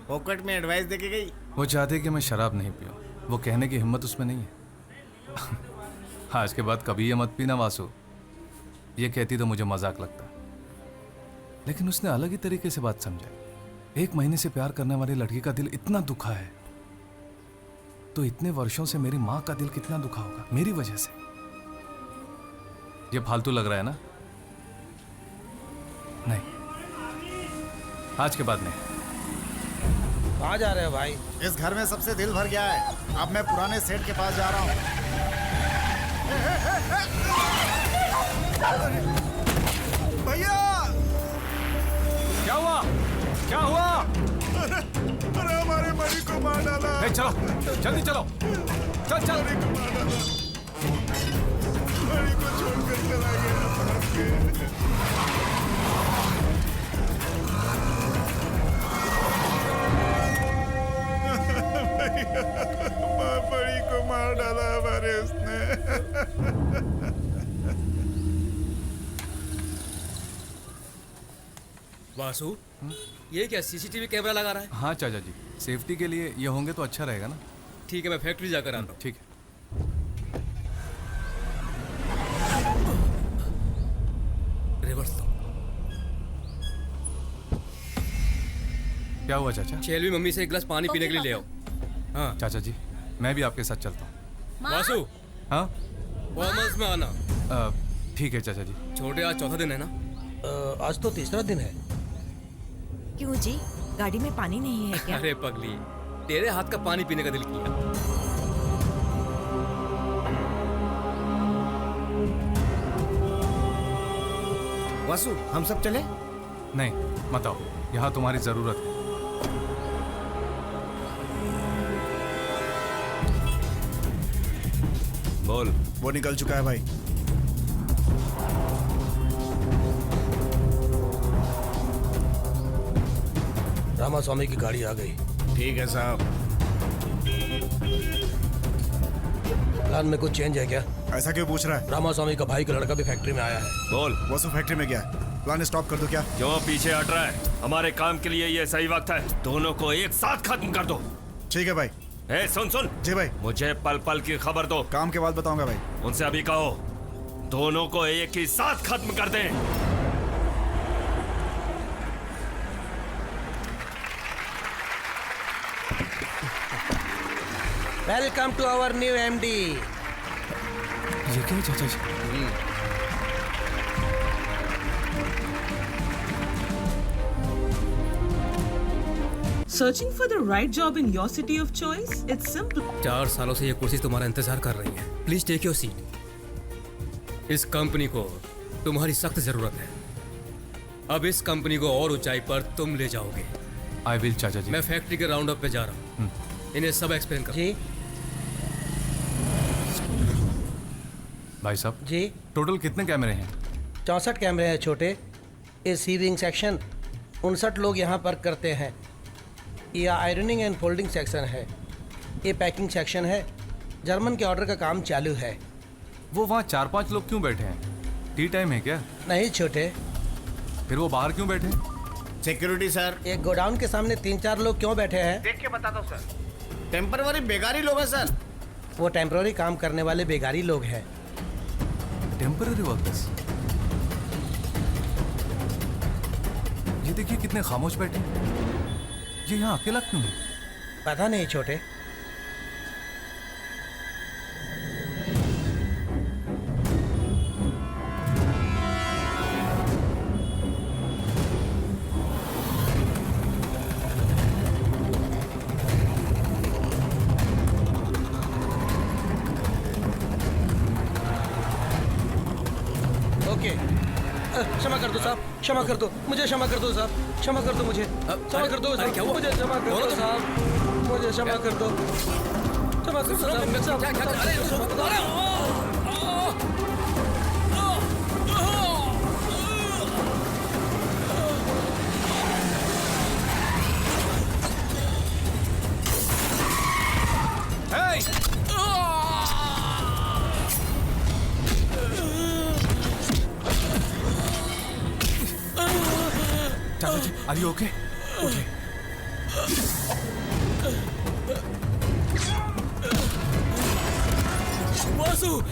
Speaker 14: पॉकेट में एडवाइस देके गई।
Speaker 1: वो चाहते कि मैं शराब नहीं पीऊं, वो कहने की हिम्मत उसमें नहीं है। आज के बाद कभी ये मत पीना वासु। ये कहती तो मुझे मजाक लगता, लेकिन उसने अलग ही तरीके से बात समझाई। 1 महीने से प्यार करने वाली लड़की का दिल इतना दुखा है, तो इतने वर्षों से मेरी माँ का दिल कितना दुखा होगा मेरी वजह से। ये फालतू लग रहा है ना? नहीं, आज के बाद नहीं।
Speaker 4: कहाँ जा रहे हो भाई?
Speaker 9: इस घर में सबसे दिल भर गया है, अब मैं पुराने सेठ के पास जा रहा हूँ। भैया!
Speaker 1: क्या हुआ? क्या हुआ?
Speaker 9: अरे हमारे मरी को मार डाला।
Speaker 1: चलो, जल्दी चलो। चल चल।
Speaker 9: मरी को छोड़कर चला गया। बड़ी को मार डाला हमारे उसने।
Speaker 13: वासु, ये क्या सीसीटीवी कैमरा लगा रहा है?
Speaker 1: हाँ चाचा जी, सेफ्टी के लिए ये होंगे तो अच्छा रहेगा ना।
Speaker 13: ठीक है, मैं फैक्ट्री जाकर आता हूँ।
Speaker 1: ठीक है।
Speaker 13: रिवर्स दो।
Speaker 1: क्या हुआ चाचा?
Speaker 13: चेलवी मम्मी से एक गिलास पानी पीने के लिए ले आओ। हाँ
Speaker 1: चाचा जी, मैं भी आपके साथ चलता हूँ।
Speaker 13: वासु,
Speaker 1: हाँ
Speaker 13: परफॉर्मेंस में आना।
Speaker 1: ठीक है चाचा जी।
Speaker 13: छोटे, आज चौथा दिन है ना?
Speaker 4: आज तो तीसरा दिन है।
Speaker 6: क्यों जी, गाड़ी में पानी नहीं है क्या?
Speaker 13: अरे पगली, तेरे हाथ का पानी पीने का दिल किया।
Speaker 14: वासु, हम सब चले?
Speaker 1: नहीं मत आओ, यहाँ तुम्हारी जरूरत है।
Speaker 3: बोल।
Speaker 9: वो निकल चुका है भाई।
Speaker 4: रामास्वामी की गाड़ी आ गई।
Speaker 14: ठीक है साहब।
Speaker 4: प्लान में कुछ चेंज है क्या?
Speaker 9: ऐसा क्यों पूछ रहा है?
Speaker 4: रामास्वामी का भाई का लड़का भी फैक्ट्री में आया है।
Speaker 3: बोल।
Speaker 9: वसु फैक्ट्री में गया है, प्लान स्टॉप कर दो क्या?
Speaker 3: क्यों पीछे हट रहा है? हमारे काम के लिए ये सही वक्त है। दोनों को एक साथ खत्म कर दो।
Speaker 9: ठीक है भाई।
Speaker 3: ए, सुन सुन।
Speaker 9: जी भाई।
Speaker 3: मुझे पल पल की खबर दो।
Speaker 9: काम के बाद बताऊंगा भाई।
Speaker 3: उनसे अभी कहो दोनों को एक ही साथ खत्म कर दें।
Speaker 4: Welcome to our new MD.
Speaker 1: ये क्या चाचा जी?
Speaker 19: Searching for the right job in your city of choice? It's simple.
Speaker 13: 4 सालों से ये कुर्सी तुम्हारा इंतजार कर रही है। Please take your seat. इस कंपनी को तुम्हारी सख्त जरूरत है। अब इस कंपनी को और ऊंचाई पर तुम ले जाओगे।
Speaker 1: आई विल चाचा जी।
Speaker 13: मैं फैक्ट्री के राउंड अप पे जा रहा हूँ। इन्हें सब एक्सप्लेन कर।
Speaker 4: जी
Speaker 1: भाई साहब
Speaker 4: जी।
Speaker 1: टोटल कितने कैमरे हैं?
Speaker 4: 64 कैमरे हैं छोटे। ये सीविंग सेक्शन 59 लोग यहाँ पर करते हैं। यह आयरनिंग एंड फोल्डिंग सेक्शन है। ये पैकिंग सेक्शन है। जर्मन के ऑर्डर का काम चालू है।
Speaker 1: वो वहाँ 4-5 लोग क्यों बैठे हैं? टी टाइम है क्या?
Speaker 4: नहीं छोटे।
Speaker 1: फिर वो बाहर क्यों बैठे?
Speaker 14: Security sir.
Speaker 4: एक गोडाउन के सामने 3-4 लोग क्यों बैठे हैं?
Speaker 14: देख के बताता हूँ सर। टेम्पररी बेगारी लोग हैं सर।
Speaker 4: वो टेम्पररी काम करने वाले बेगारी लोग हैं।
Speaker 1: Temporary workers? ये देखिए कितने खामोश बैठे। ये यहाँ अकेला क्यों है?
Speaker 4: पता नहीं छोटे।
Speaker 13: क्षमा कर दो साहब, क्षमा कर दो, मुझे क्षमा कर दो साहब, क्षमा कर दो मुझे, क्षमा कर दो साहब, मुझे क्षमा कर दो साहब, मुझे क्षमा कर दो, क्षमा कर दो साहब।
Speaker 1: चाचा, are you okay? Okay.
Speaker 13: Vasu!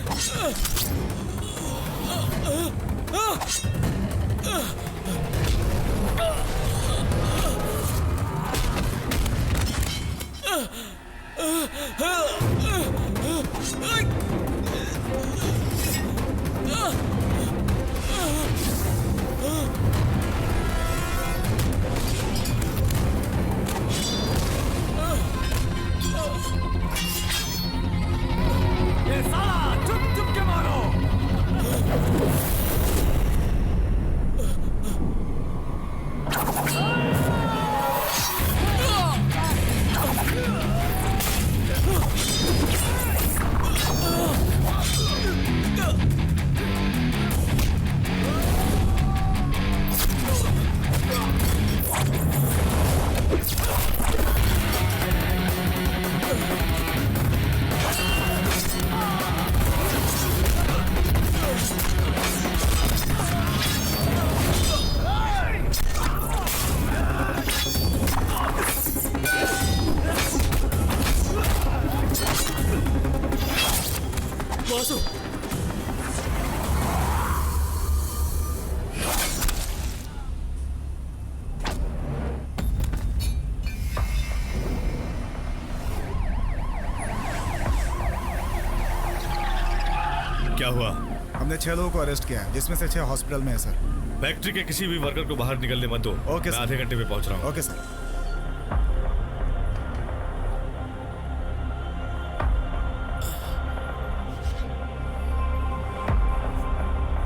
Speaker 17: क्या हुआ?
Speaker 9: हमने 6 लोगों को अरेस्ट किया है, जिसमें से 6 हॉस्पिटल में है सर।
Speaker 17: फैक्ट्री के किसी भी वर्कर को बाहर निकलने मत दो।
Speaker 9: ओके
Speaker 17: मैं आधे घंटे में पहुंच रहा हूँ।
Speaker 9: Okay sir.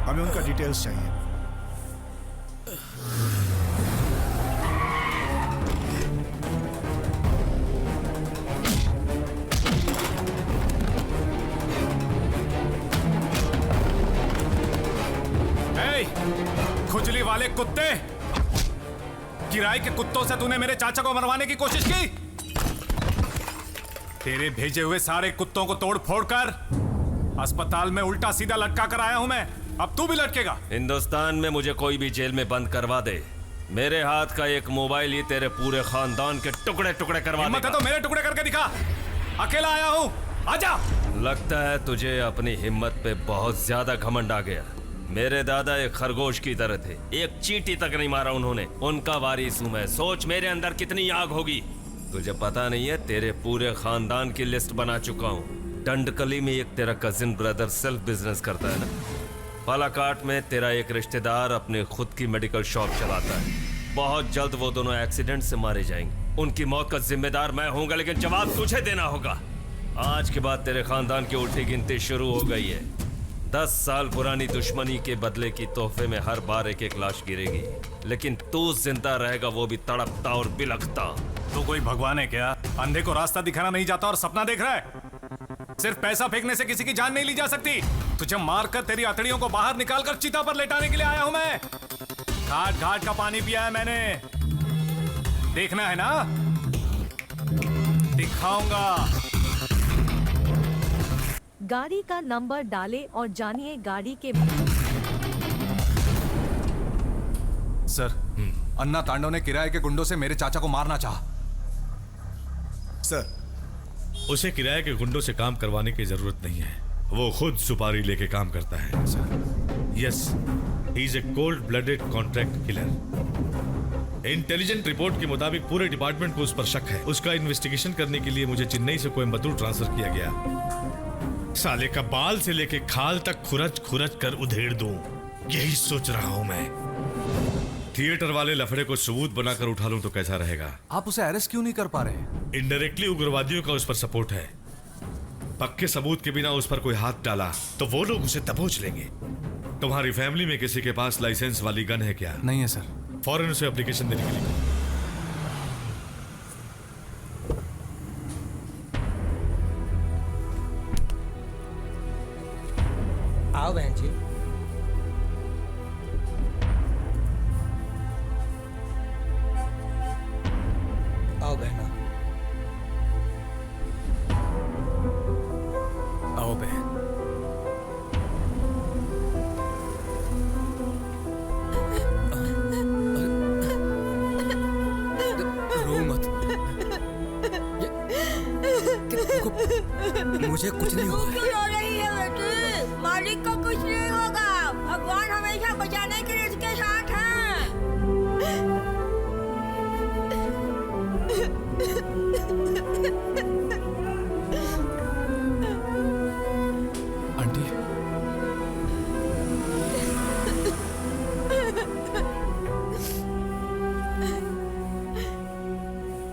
Speaker 9: हमें उनका डिटेल्स चाहिए।
Speaker 1: खुजली वाले कुत्ते, किराए के कुत्तों से तूने मेरे चाचा को मरवाने की कोशिश की। तेरे भेजे हुए सारे कुत्तों को तोड़ फोड़ कर अस्पताल में उल्टा सीधा लटका कर आया हूं मैं। अब तू भी लटकेगा।
Speaker 3: हिंदुस्तान में मुझे कोई भी जेल में बंद करवा दे, मेरे हाथ का एक मोबाइल ही तेरे पूरे खानदान के टुकड़े टुकड़े करवा
Speaker 1: हिम्मत है तो मेरे टुकड़े करके दिखा। अकेला आया हूं, आजा।
Speaker 3: लगता है तुझे अपनी हिम्मत पे बहुत ज्यादा घमंड आ गया। मेरे दादा एक खरगोश की तरह थे, एक चींटी तक नहीं मारा उन्होंने। उनका वारिस हूं मैं। सोच मेरे अंदर कितनी आग होगी। तुझे पता नहीं है, तेरे पूरे खानदान की लिस्ट बना चुका हूँ। डंडकली में एक तेरा कजिन ब्रदर सेल्फ बिजनेस करता है ना। पालाकाट में तेरा एक रिश्तेदार अपने खुद की मेडिकल शॉप चलाता है। बहुत जल्द वो दोनों एक्सीडेंट से मारे जाएंगे। उनकी मौत का जिम्मेदार मैं होऊंगा, लेकिन जवाब तुझे देना होगा। आज के बाद तेरे खानदान की उल्टी गिनती शुरू हो गई है। 10 साल पुरानी दुश्मनी के बदले की तोहफे में हर बार एक एक लाश गिरेगी, लेकिन तू जिंदा रहेगा, वो भी तड़पता और बिलखता।
Speaker 1: तू कोई भगवान है क्या? अंधे को रास्ता दिखाना नहीं जाता और सपना देख रहा है। सिर्फ पैसा फेंकने से किसी की जान नहीं ली जा सकती। तुझे मारकर तेरी हथेलियों को बाहर निकालकर चिता पर लेटाने के लिए आया हूं मैं। घाट घाट का पानी पिया है मैंने। देखना है ना? दिखाऊंगा।
Speaker 20: गाड़ी का नंबर डालें और जानिए गाड़ी के।
Speaker 1: सर, अन्ना तांडव ने किराए के गुंडों से मेरे चाचा को मारना चाहा।
Speaker 17: सर, उसे किराए के गुंडों से काम करवाने की जरूरत नहीं है। वो खुद सुपारी लेके काम करता है। Sir, yes, he is a cold blooded contract killer. Intelligent report के मुताबिक पूरे डिपार्टमेंट को उस पर शक है। उसका इन्वेस्टिगेशन करने के लिए मुझे चेन्नई से कोयम्बतूर ट्रांसफर किया गया। साले का बाल से लेके खाल तक खुरच खुरच कर उधेड़ दूं, यही सोच रहा हूं मैं। थिएटर वाले लफड़े को सबूत बनाकर उठा लूं तो कैसा रहेगा?
Speaker 1: आप उसे अरेस्ट क्यों नहीं कर पा रहे?
Speaker 17: इनडायरेक्टली उग्रवादियों का उस पर सपोर्ट है। पक्के सबूत के बिना उस पर कोई हाथ डाला तो वो लोग उसे दबोच लेंगे। तुम्हारी फैमिली में किसी के पास लाइसेंस वाली गन है क्या?
Speaker 1: नहीं है सर।
Speaker 17: फौरन उसे एप्लीकेशन देने के लिए कहो।
Speaker 4: आओ बहन जी। आओ बहना।
Speaker 1: आओ बहन।
Speaker 13: रो मत। मुझे कुछ नहीं हुआ।
Speaker 11: क्यों रो रही है बेटी? मालिक को कुछ नहीं होगा। भगवान हमेशा बचाने के लिए उसके साथ हैं।
Speaker 1: आंटी।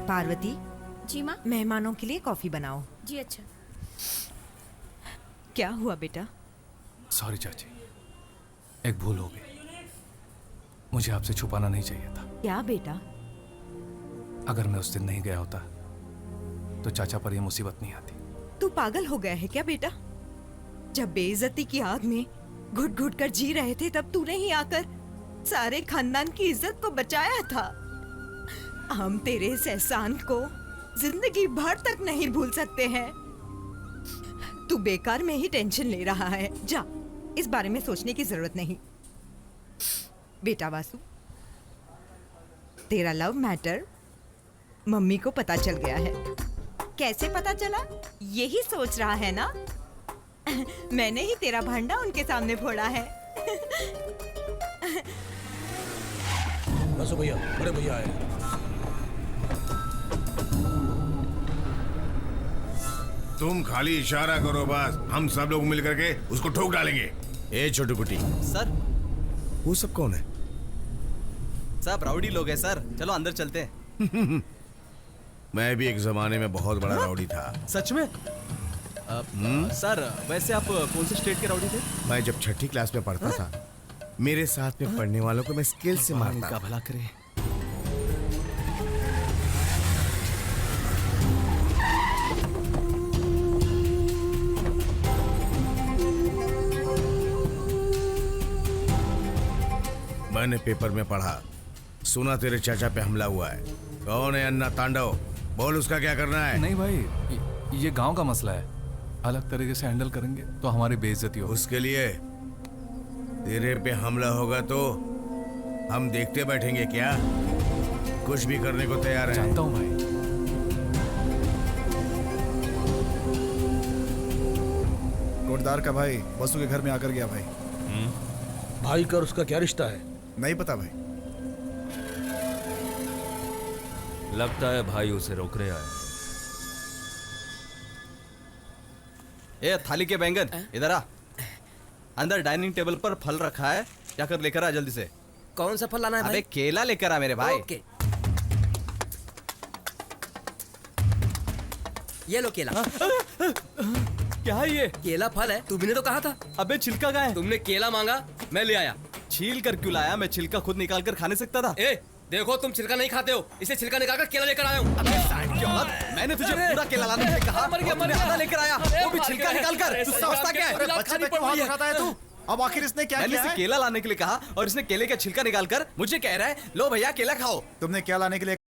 Speaker 6: पार्वती।
Speaker 11: जी माँ।
Speaker 6: मेहमानों के लिए कॉफी बनाओ।
Speaker 11: जी अच्छा।
Speaker 6: क्या हुआ बेटा?
Speaker 1: सॉरी चाची, एक भूल हो गई। मुझे आपसे छुपाना नहीं चाहिए था।
Speaker 6: क्या बेटा?
Speaker 1: अगर मैं उस दिन नहीं गया होता तो चाचा पर यह मुसीबत नहीं आती।
Speaker 6: तू पागल हो गया है क्या बेटा? जब बेइज्जती की आग में घुट घुट कर जी रहे थे तब तूने ही आकर सारे खानदान की इज्जत को बचाया था। हम तेरे इस एहसान को जिंदगी भर तक नहीं भूल सकते हैं। तू बेकार में ही टेंशन ले रहा है। जा, इस बारे में सोचने की जरूरत नहीं। बेटा वासु, तेरा लव मैटर मम्मी को पता चल गया है। कैसे पता चला यही सोच रहा है ना? मैंने ही तेरा भांडा उनके सामने फोड़ा है।
Speaker 4: बसो भैया, बड़े भैया आए।
Speaker 14: तुम खाली इशारा करो बस, हम सब लोग मिल करके उसको ठोक डालेंगे। ए छोटू कुटी।
Speaker 8: सर,
Speaker 14: वो सब कौन है?
Speaker 8: सब राउडी लोग हैं सर। चलो अंदर चलते हैं।
Speaker 14: मैं भी एक जमाने में बहुत बड़ा राउडी था।
Speaker 8: सच में? सर, वैसे आप कौन से स्टेट के राउडी थे?
Speaker 14: मैं जब छठी क्लास में पढ़ता था, मेरे साथ में पढ़ने वालों को मैं स्केल से मारता था।
Speaker 8: भला करे।
Speaker 14: मैंने पेपर में पढ़ा, सुना तेरे चाचा पे हमला हुआ है। कौन है अन्ना तांडव? बोल, उसका क्या करना है?
Speaker 1: नहीं भाई, ये गांव का मसला है। अलग तरीके से हैंडल करेंगे तो हमारी बेइज्जती होगी।
Speaker 14: उसके लिए तेरे पे हमला होगा तो हम देखते बैठेंगे क्या? कुछ भी करने को तैयार है।
Speaker 1: जानता हूँ भाई।
Speaker 21: कोटदार का भाई वसु के घर में आकर गया भाई।
Speaker 4: भाई का और उसका क्या रिश्ता है?
Speaker 21: नहीं पता भाई।
Speaker 3: लगता है भाई उसे रोक रहा है।
Speaker 8: ए थाली के बैंगन, इधर आ। अंदर डाइनिंग टेबल पर फल रखा है, जाकर लेकर आ जल्दी से।
Speaker 13: कौन सा फल लाना है भाई?
Speaker 8: अबे केला लेकर आ मेरे भाई।
Speaker 13: ओके। ये लो केला।
Speaker 8: क्या है ये?
Speaker 13: केला फल है, तुमने तो कहा था।
Speaker 8: अबे छिलका कहाँ है?
Speaker 13: तुमने केला मांगा, मैं ले आया।
Speaker 8: छील कर क्यों लाया? मैं छिलका खुद निकाल कर खाने सकता था।
Speaker 13: ए, देखो तुम छिलका नहीं खाते हो, इसे छिलका निकाल कर केला लेकर आया हूँ।
Speaker 8: मैंने तुझे पूरा केला लाने के लिए कहा।
Speaker 13: मर गया,
Speaker 8: आधा लेकर आया, वो भी छिलका निकाल कर। तू समझता क्या है?
Speaker 21: बच्चे पे क्यों हाथ उठाता है तू? अब आखिर इसने क्या
Speaker 8: मैंने
Speaker 21: किया
Speaker 8: इसे
Speaker 21: है?
Speaker 8: केला लाने के लिए कहा और इसने केले का छिलका निकाल कर मुझे कह रहा है, लो भैया केला खाओ।
Speaker 21: तुमने क्या लाने के लिए